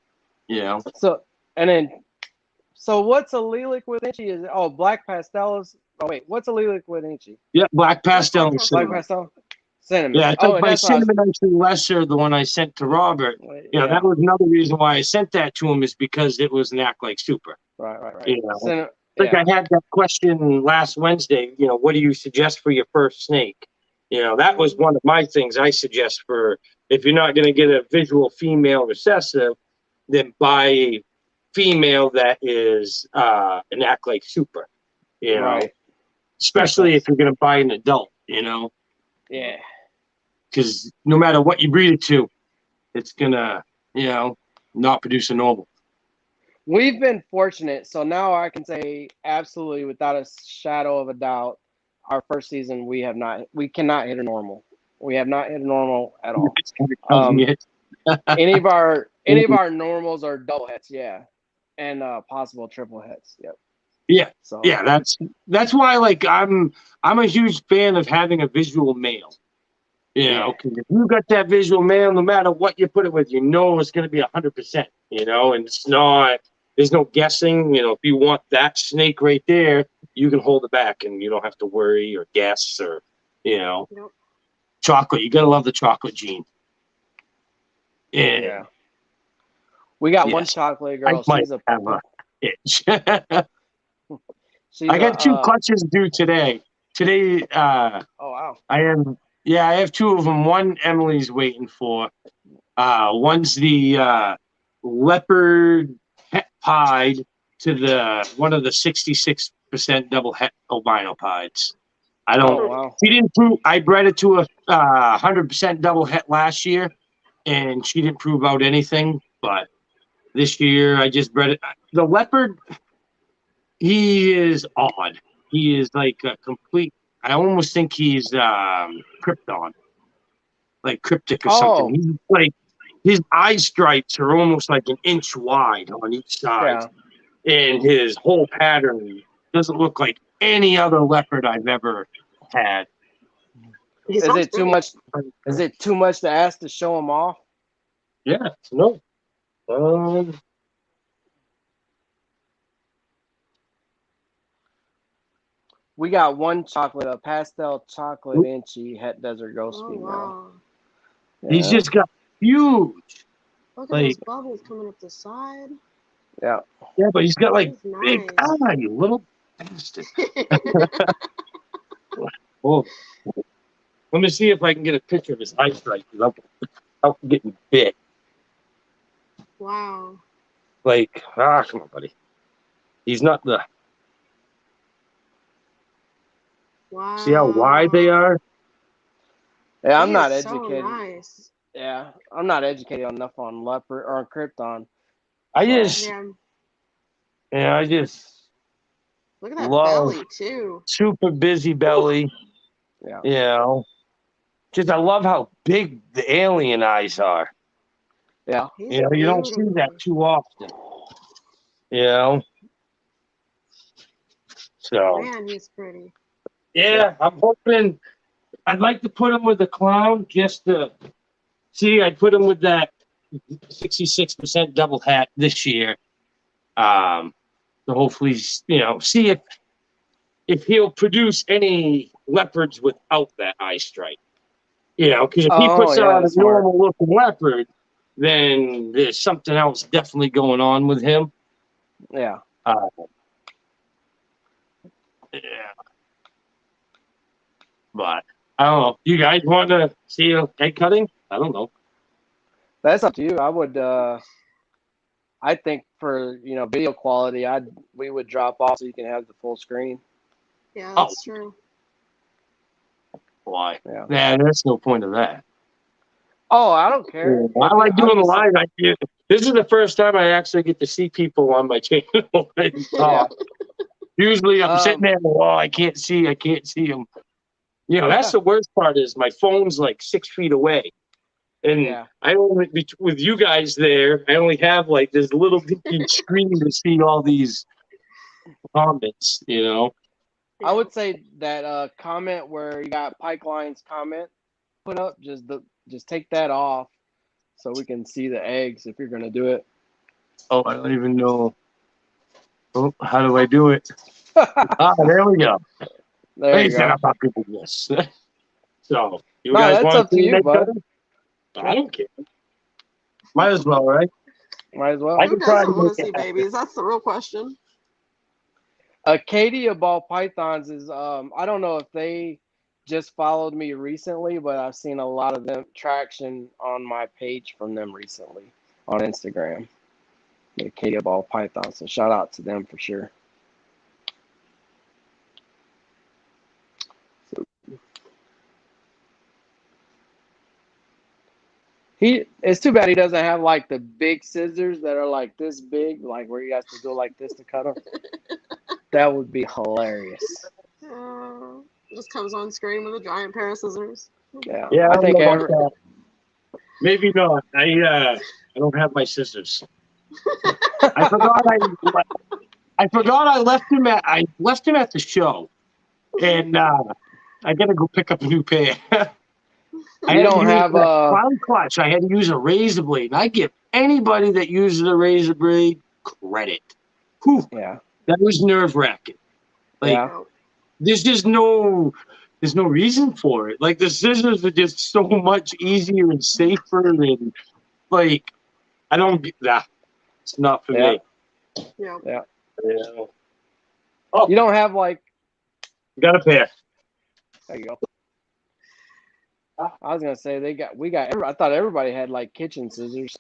So what's a lilac with Enchi? Black pastel is. Oh wait, what's a lilac with Enchi? Yeah, black pastel and Black cinnamon. pastel. Cinnamon. Yeah, I took my cinnamon actually lesser, the one I sent to Robert. That was another reason why I sent that to him, is because it was an act like super. Right. I had that question last Wednesday, what do you suggest for your first snake? That was one of my things I suggest for, if you're not going to get a visual female recessive, then buy a female that is an act like super, Right. Especially if you're going to buy an adult, Yeah. Because no matter what you breed it to, it's going to, not produce a normal. we've been fortunate. So now I can say absolutely without a shadow of a doubt, our first season we cannot hit a normal. We have not hit a normal at all. Any of our normals are double hits, yeah, and possible triple hits. Yep. Yeah, So yeah, that's why like I'm a huge fan of having a visual male. You know, 'cause if you got that visual male, no matter what you put it with, you know it's gonna be 100%. You know, and there's no guessing. You know, if you want that snake right there, you can hold it back, and you don't have to worry or guess or Nope. chocolate. You gotta love the chocolate gene. yeah, we got one Yes. chocolate I girl. might She's a have a itch. she's I got two a clutches due today. Today, oh wow. I have two of them. One Emily's waiting for. One's the leopard het pied to the one of the 66% double het albino pieds. I don't. Oh wow. She didn't prove. I bred it to a 100% double het last year, and she didn't prove out anything. But this year, I just bred it. The leopard. He is odd. He is like a complete. I almost think he's Krypton, like cryptic or something. Oh He's like his eye stripes are almost like an inch wide on each side, yeah. and his whole pattern doesn't look like any other leopard I've ever had. He Is sounds it too great. much? Is it too much to ask to show them off? Yeah, no. We got one chocolate, a pastel chocolate inchy het desert ghost Oh female. wow! He's Yeah. just got huge. Look at Like- those bubbles coming up the side. Yeah. Yeah, but he's got like That's big nice. eye, you little bastard. Oh, let me see if I can get a picture of his eye stripe. I'm getting big. Wow! Like, come on, buddy. He's not the. Wow! See how wide they are? Yeah, I'm He not is educated. So nice. Yeah, I'm not educated enough on leopard or on krypton. I So- just, Yeah. I just Look at that love belly too. super busy belly. Yeah. You know, just I love how big the alien eyes are. Yeah. He's You know, you don't see that beautiful. too often. You know, so Man, he's pretty. yeah, I'm hoping. I'd like to put him with the clown just to see. I put him with that 66% double hat this year. So hopefully, see if he'll produce any leopards without that eye stripe. You know, because if he Oh, puts yeah, on a that's smart. normal looking leopard, then there's something else definitely going on with him. Yeah. Yeah. But I don't know. You guys want to see a egg cutting? I don't know. That's up to you. I would I think for video quality we would drop off so you can have the full screen. Yeah, that's true. Why? Yeah. Nah, there's no point of that. Oh, I don't care. I like doing the I'm live. This is the first time I actually get to see people on my channel. Usually I'm sitting there, I can't see them. You know, that's the worst part is my phone's like 6 feet away. And Yeah. I only, with you guys there, I only have like this little dinky screen to see all these comments, you know? I would say that comment where you got Pipeline's comment put up, just take that off so we can see the eggs if you're gonna do it. Oh, I don't even know. Oh, how do I do it? There we go. There you go. I'm not good with this. So, you No, guys that's want up to see you, that bud. cutting? I don't care. Might as well, right? Might as well. I Who can try doesn't to want make to see it happen. babies? That's the real question. Katie of Ball Pythons is I don't know if they just followed me recently, but I've seen a lot of them traction on my page from them recently on Instagram. Yeah, Katie of Ball Pythons. So shout out to them for sure. It's too bad he doesn't have like the big scissors that are like this big, like where you have to go like this to cut them. That would be hilarious. Just comes on screen with a giant pair of scissors. Yeah, Yeah, I think don't know about that. Maybe not. I don't have my scissors. I forgot I left him at the show, and I gotta go pick up a new pair. You don't have crown clutch. I had to use a razor blade. And I give anybody that uses a razor blade credit. Whew, yeah, that was nerve wracking. Like yeah. there's no reason for it. Like the scissors are just so much easier and safer, and like I don't get that. It's not for me. Yeah. Oh, You don't have like. got a pair. There you go. I was gonna say I thought everybody had like kitchen scissors.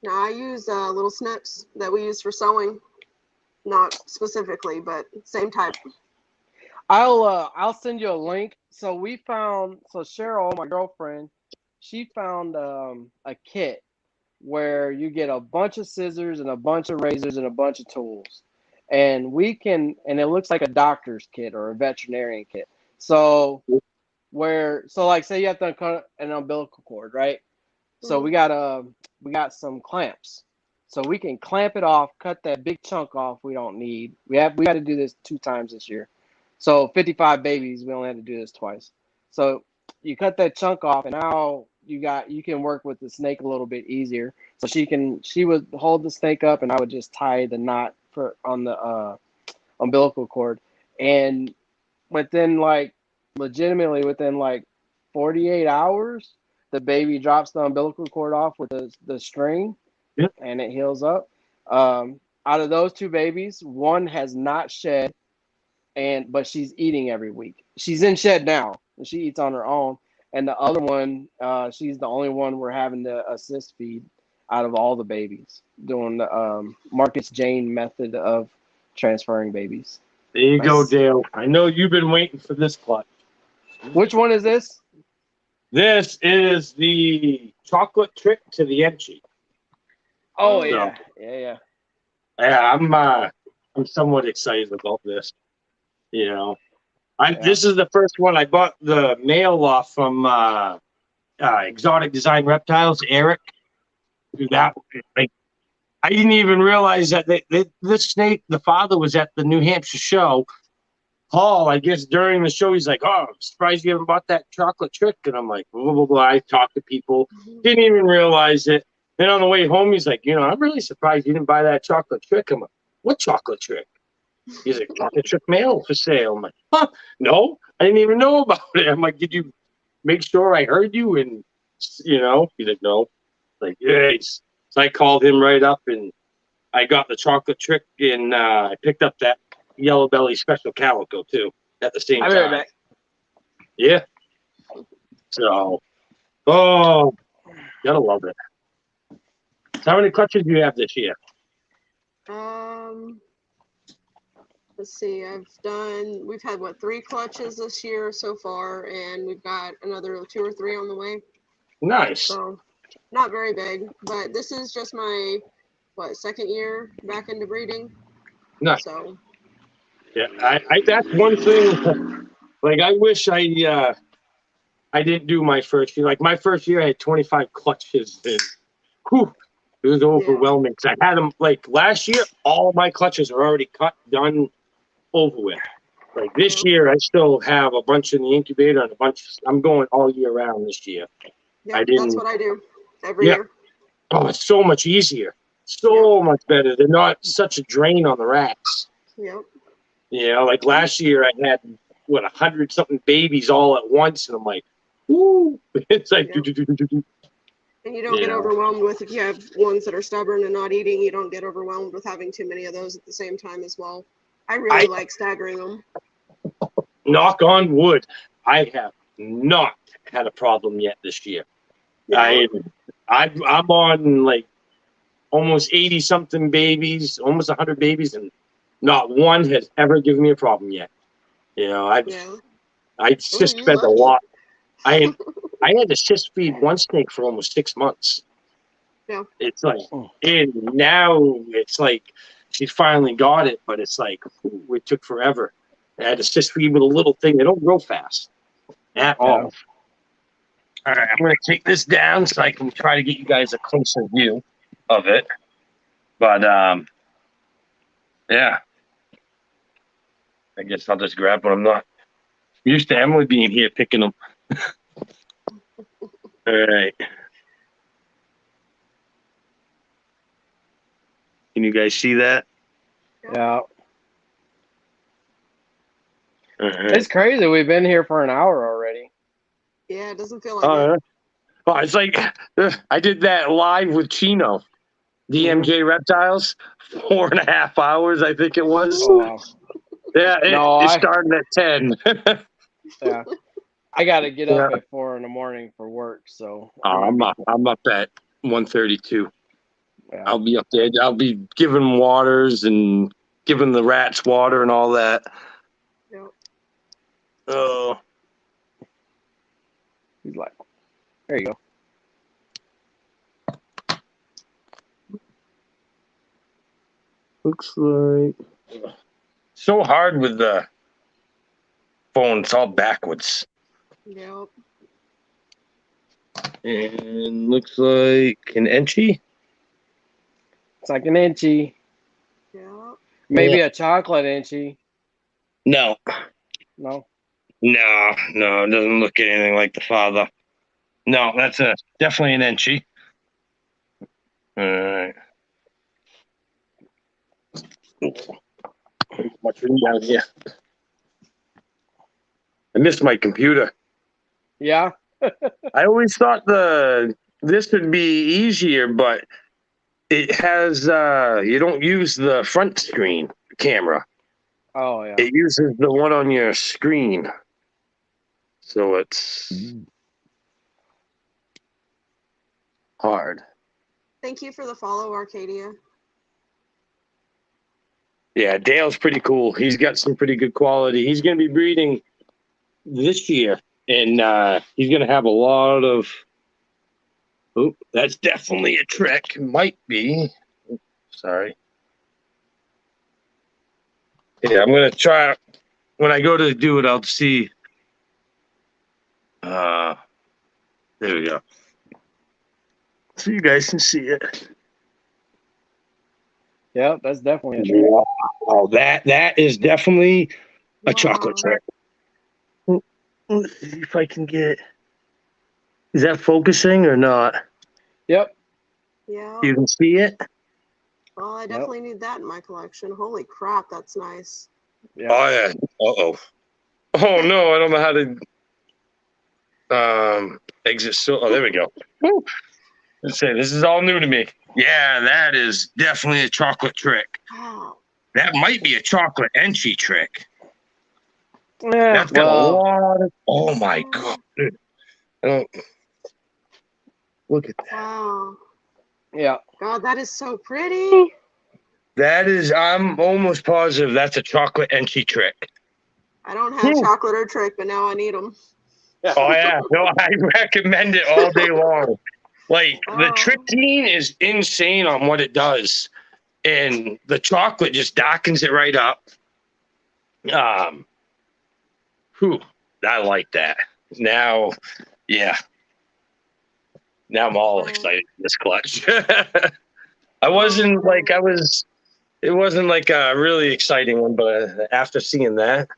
No, I use little snips that we use for sewing. Not specifically, but same type. I'll send you a link. So Cheryl, my girlfriend, she found a kit where you get a bunch of scissors and a bunch of razors and a bunch of tools. And it looks like a doctor's kit or a veterinarian kit. So like say you have to cut an umbilical cord, right? So we got some clamps. So we can clamp it off, cut that big chunk off we don't need. We got to do this 2 times this year. So 55 babies, we only had to do this twice. So you cut that chunk off, and now you can work with the snake a little bit easier. So she would hold the snake up, and I would just tie the knot on the umbilical cord. And within 48 hours, the baby drops the umbilical cord off with the string, and it heals up. Out of those 2 babies, one has not shed, but she's eating every week. She's in shed now, and she eats on her own. And the other one, she's the only one we're having to assist feed out of all the babies, doing the Marcus Jane method of transferring babies. There you go, Dale. I know you've been waiting for this clutch. Which one is this? This is the chocolate trick to the Enchi. Oh yeah. Yeah. Yeah, I'm somewhat excited about this. You know, this is the first one I bought the mail off from Exotic Design Reptiles, Eric. That I didn't even realize that this snake, the father was at the New Hampshire show. Paul, I guess during the show, he's like, "Oh, I'm surprised you haven't bought that chocolate trick." And I'm like, blah, blah, blah. I talked to people, didn't even realize it. Then on the way home, he's like, I'm really surprised you didn't buy that chocolate trick. I'm like, what chocolate trick? He's like, chocolate trick mail for sale. I'm like, huh? No, I didn't even know about it. I'm like, did you make sure I heard you? And, he's like, no. Like, yes. So I called him right up, and I got the chocolate trick, and I picked up that yellow belly special calico too at the same time. I'll be right back. Yeah. So, gotta love it. So how many clutches do you have this year? Let's see. We've had 3 clutches this year so far, and we've got another 2 or 3 on the way. Nice. So not very big, but this is just my 2nd year back into breeding. Nice. So yeah, I that's one thing. Like I wish I didn't do my first year. Like my first year, I had 25 clutches, and whew, it was overwhelming. Cause I had them like last year. All my clutches are already cut, done, over with. Like this year, I still have a bunch in the incubator and a bunch. I'm going all year round this year. Yeah, that's what I do every year. Oh, it's so much easier, so much better. They're not such a drain on the rats. Yep. Like last year, I had 100-something babies all at once, and I'm like, woo! It's like, And you don't get overwhelmed with, if you have ones that are stubborn and not eating, you don't get overwhelmed with having too many of those at the same time as well. I really like staggering them. Knock on wood, I have not had a problem yet this year. Yeah. I'm on like almost 80-something babies, almost 100 babies, and not one has ever given me a problem yet. I just spent a lot. I had to cyst feed one snake for almost 6 months. Yeah. It's like, and now it's like she finally got it, but it's like, ooh, it took forever. I had to cyst feed with a little thing. They don't grow fast at all. All right, I'm going to take this down so I can try to get you guys a closer view of it. But, yeah. I guess I'll just grab what I'm not used to Emily being here picking them. All right. Can you guys see that? Yeah. All right. It's crazy. We've been here for an hour already. Yeah, it doesn't feel like Oh, it. well, it's like I did that live with Chino, DMJ Reptiles, 4.5 hours, I think it was. Oh, wow. Yeah, it started at 10. Yeah. I got to get Yeah. up at 4 in the morning for work, so. I'm up at 1:32. Yeah. I'll be up there. I'll be giving waters and giving the rats water and all that. Yep. Oh, He's like, there you go. looks like so hard with the phone. It's all backwards. Yep. And looks like an Enchi. It's like an inchy. Yep. Maybe a chocolate inchy. No. No? No, it doesn't look anything like the father. No, that's definitely an Enchi. All right. Much room down here. I missed my computer. Yeah? I always thought this would be easier, but it has you don't use the front screen camera. Oh, yeah. It uses the one on your screen. So it's hard. Thank you for the follow, Arcadia. Yeah, Dale's pretty cool. He's got some pretty good quality. He's going to be breeding this year, and he's going to have a lot of. Oh, that's definitely a trick. Might be. Sorry. Yeah, I'm going to try. When I go to do it, I'll see. There we go. So you guys can see it. Yeah, that's definitely a trick. Oh, that is definitely a Wow. chocolate trick. Let's see if I can get. Is that focusing or not? Yep. Yeah. You can see it. Well, I definitely need that in my collection. Holy crap, that's nice. Yeah. Oh yeah. Uh-oh. Oh no, I don't know how to exit. Oh, there we go. Woo. Let's say this is all new to me. Yeah, that is definitely a chocolate trick. Wow. That might be a chocolate Enchi trick. Yeah, That's got a lot of. Oh my god. Dude. Look at that. Wow. Yeah. God, that is so pretty. That is, I'm almost positive that's a chocolate Enchi trick. I don't have chocolate or trick, but now I need them. Oh yeah, no, I recommend it all day long. Like the trick gene is insane on what it does, and the chocolate just darkens it right up. I like that. Now, yeah. Now I'm all excited for this clutch. It wasn't like a really exciting one, but after seeing that,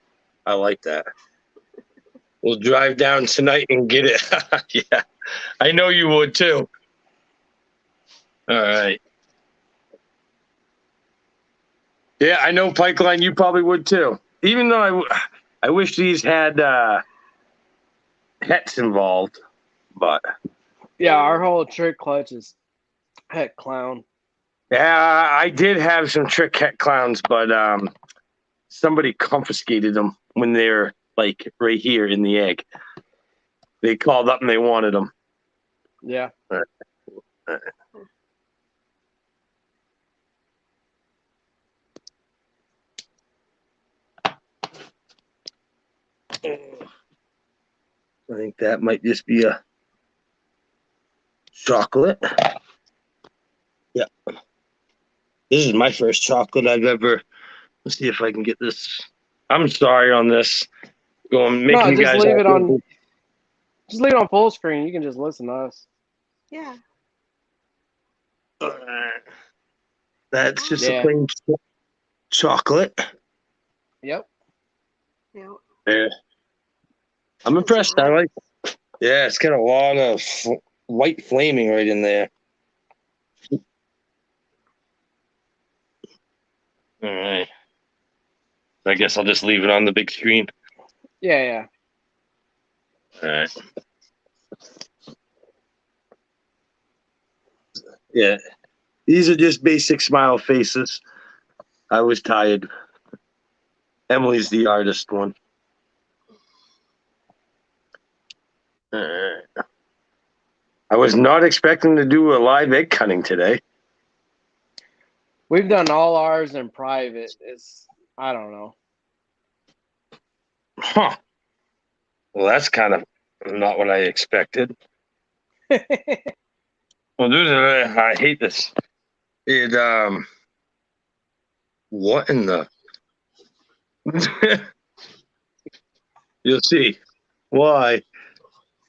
I like that. We'll drive down tonight and get it. Yeah, I know you would too. All right. Yeah, I know, Pipeline, you probably would too. Even though I wish these had hets involved, but. Yeah, our whole trick clutch is heck clown. Yeah, I did have some trick het clowns, but somebody confiscated them when they're like right here in the egg. They called up and they wanted them. Yeah. All right. I think that might just be a chocolate. Yeah. This is my first chocolate I've ever. Let's see if I can get this. I'm sorry on this. Going making you just guys. leave it on. Just leave it on full screen. You can just listen to us. Yeah. That's just Yeah. a plain chocolate. Yep. Yeah. Yeah. I'm impressed. I like. Yeah, it's got a lot of white flaming right in there. All right. I guess I'll just leave it on the big screen. Yeah. All right. Yeah. These are just basic smile faces. I was tired. Emily's the artist one. All right. I was not expecting to do a live egg cutting today. We've done all ours in private. I don't know. Huh. Well, that's kind of not what I expected. Well, dude, I hate this. What in the? You'll see. Why?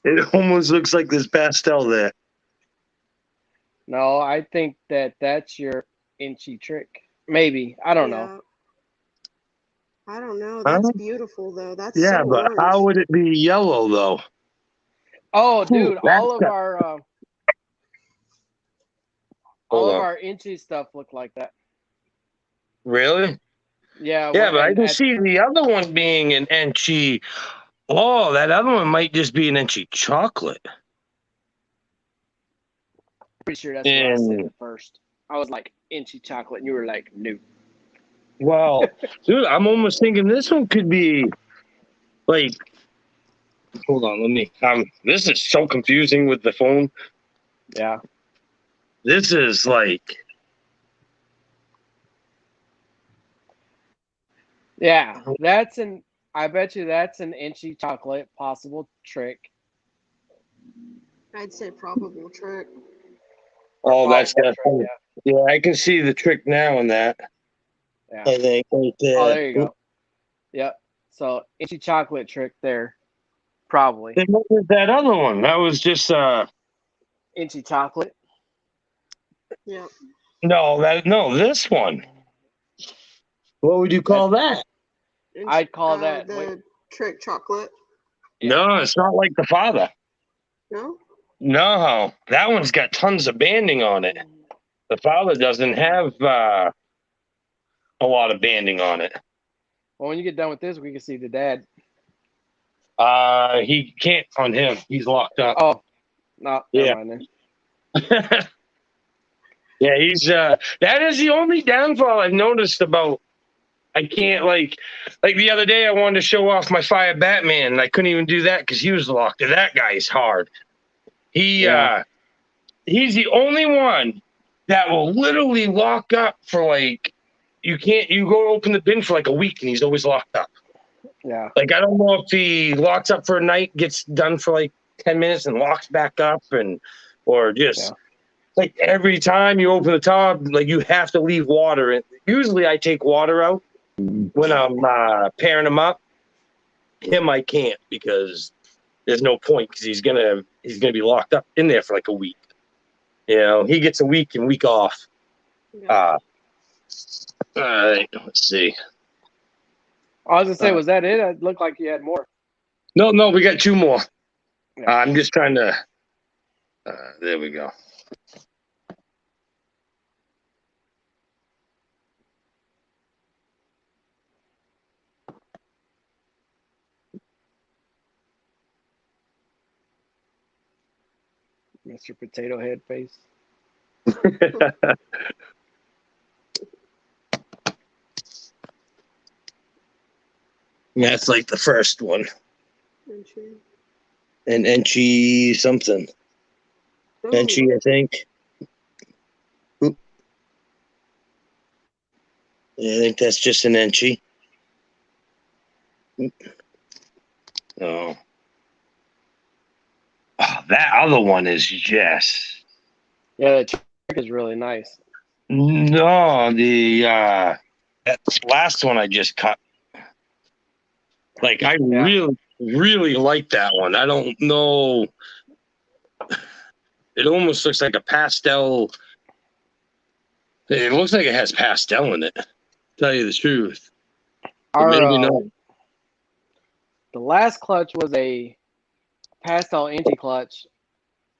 It almost looks like this pastel there. No, I think that's your inchy trick. Maybe. I don't know. I don't know. That's Huh? beautiful though. That's Yeah, so but orange. how would it be yellow though? Oh, dude, that's all of got- our Hold on. our inchy stuff look like that. Really? Yeah. Yeah, but I can see the other one being an inchy. Oh, that other one might just be an inchy chocolate. Pretty sure that's what I said And at first. I was like inchy chocolate, and you were like, no. well, dude, I'm almost thinking this one could be like. Hold on, let me. This is so confusing with the phone. Yeah. This is like. Yeah. I bet you that's an inchy chocolate possible trick. I'd say probable trick. Oh, that's Possible definitely. trick, Yeah, I can see the trick now in that. yeah. I think right there. Oh, there you go. Yep. So inchy chocolate trick there. Probably. Then what was that other one? That was just Inchy chocolate. Yeah. no, this one. What would you call that? I'd call that the trick chocolate. Yeah. No, it's not like the father. No? No, that one's got tons of banding on it. The father doesn't have a lot of banding on it. Well, when you get done with this, we can see the dad. He can't on him. He's locked up. Oh, no. Yeah. Never mind then. Yeah, he's that is the only downfall I've noticed about. I can't like the other day I wanted to show off my Fire Batman and I couldn't even do that because he was locked. That guy's hard. He's the only one that will literally lock up for like you go open the bin for like a week and he's always locked up. Yeah. Like I don't know if he locks up for a night, gets done for like 10 minutes and locks back up or just like every time you open the tub, like you have to leave water in. Usually I take water out when I'm pairing him up. Him I can't because there's no point because he's gonna be locked up in there for like a week. You know, he gets a week and week off. Yeah. All right, let's see. I was gonna say, was that it? It looked like you had more. No, we got two more. Yeah. I'm just trying to. There we go. Mr. Potato Head face. That's like the first one. Inchy. An inchy something. Ooh. Inchy, I think. Oop. Yeah, I think that's just an inchy. Oop. Oh. Oh, that other one is just Yeah, the trick is really nice. No, the that last one I just cut. Like I really like that one. I don't know. It almost looks like a pastel. It looks like it has pastel in it. Tell you the truth. But maybe not. The last clutch was a pastel inchy clutch,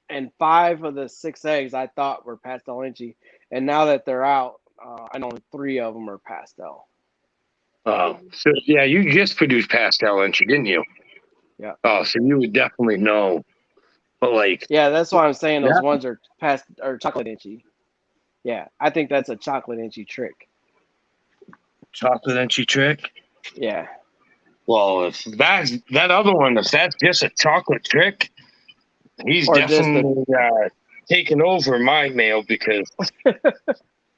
and 5 of the 6 eggs I thought were pastel inchy, and now that they're out, I know 3 of them are pastel. Oh, so yeah, you just produced pastel inchy, didn't you? Yeah. Oh, so you would definitely know. But like, Yeah, that's why I'm saying those Yeah. ones are chocolate inchy. Yeah, I think that's a chocolate inchy trick. chocolate inchy trick. Yeah. Well, if that other one, if that's just a chocolate trick, he's Or just definitely taking over my mail because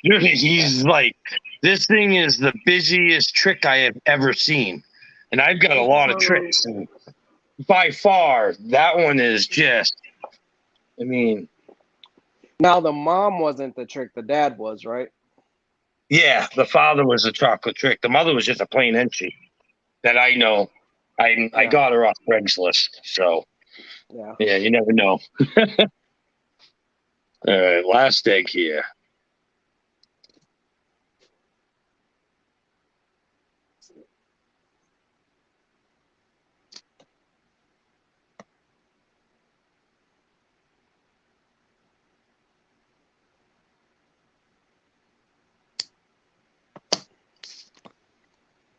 dude, he's like, this thing is the busiest trick I have ever seen, and I've got a lot of tricks, and by far that one is just. I mean, Now the mom wasn't the trick, the dad was, right? yeah, the father was a chocolate trick. The mother was just a plain inchy that I know. I got her off Craigslist, so yeah, you never know. All right, last egg here.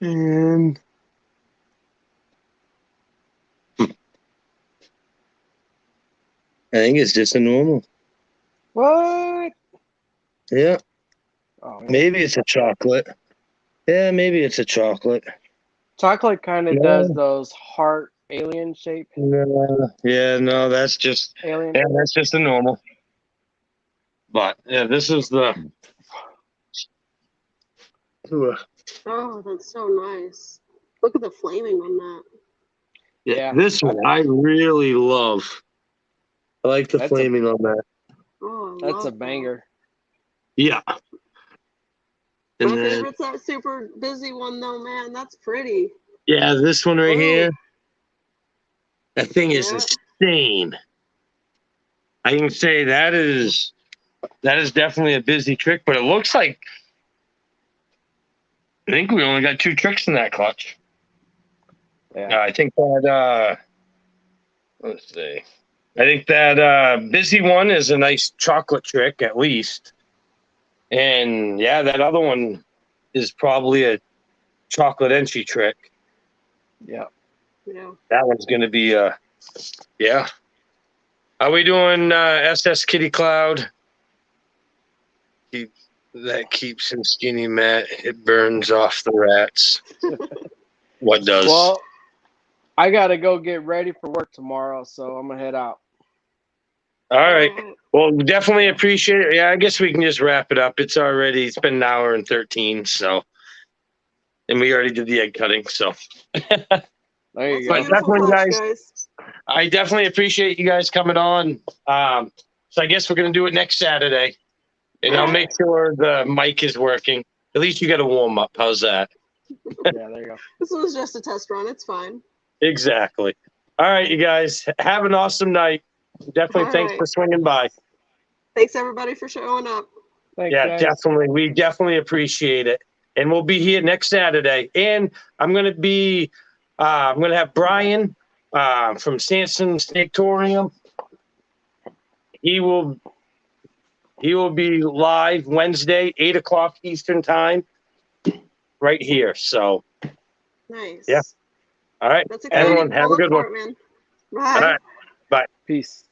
And I think it's just a normal. What? Yeah, Oh, maybe it's a chocolate. Yeah, maybe it's a chocolate. chocolate kind of does those heart alien shape. Yeah, no, that's just Alien. yeah, that's just a normal. But yeah, this is the. Oh, that's so nice. Look at the flaming on that. Yeah. This one I really love. I like the flaming on that. Oh, I That's a love banger. Yeah. that. And My then, favorite's that super busy one though, man. That's pretty. yeah, this one right Ooh. here. That thing is Yeah. insane. I can say that is definitely a busy trick, but it looks like I think we only got 2 tricks in that clutch. Yeah. I think that let's see. I think that busy one is a nice chocolate trick at least. And yeah, that other one is probably a chocolate inchy trick. Yeah. Yeah. That one's gonna be yeah. Are we doing SS Kitty Cloud? That keeps him skinny, Matt. It burns off the rats. What does? Well, I gotta go get ready for work tomorrow, so I'm gonna head out. All right. Well, definitely appreciate it. Yeah, I guess we can just wrap it up. It's been an hour and 13, so, and we already did the egg cutting, so. There you That's go. a beautiful Definitely, clutch, guys. I definitely appreciate you guys coming on. So I guess we're gonna do it next Saturday, and I'll make sure the mic is working. At least you got a warm up. How's that? Yeah, there you go. This was just a test run. It's fine. Exactly. All right, you guys have an awesome night. Definitely All thanks right. for swinging by. Thanks everybody for showing up. Thanks, Yeah, guys. definitely. We definitely appreciate it. And we'll be here next Saturday. And I'm going to have Brian from Samson Snaketorium. He will be live Wednesday, 8:00 Eastern time, right here. So, Nice. yeah. All right. That's exciting. Everyone, have I'll a look good for one. it, man. Bye. All right. Bye. Peace.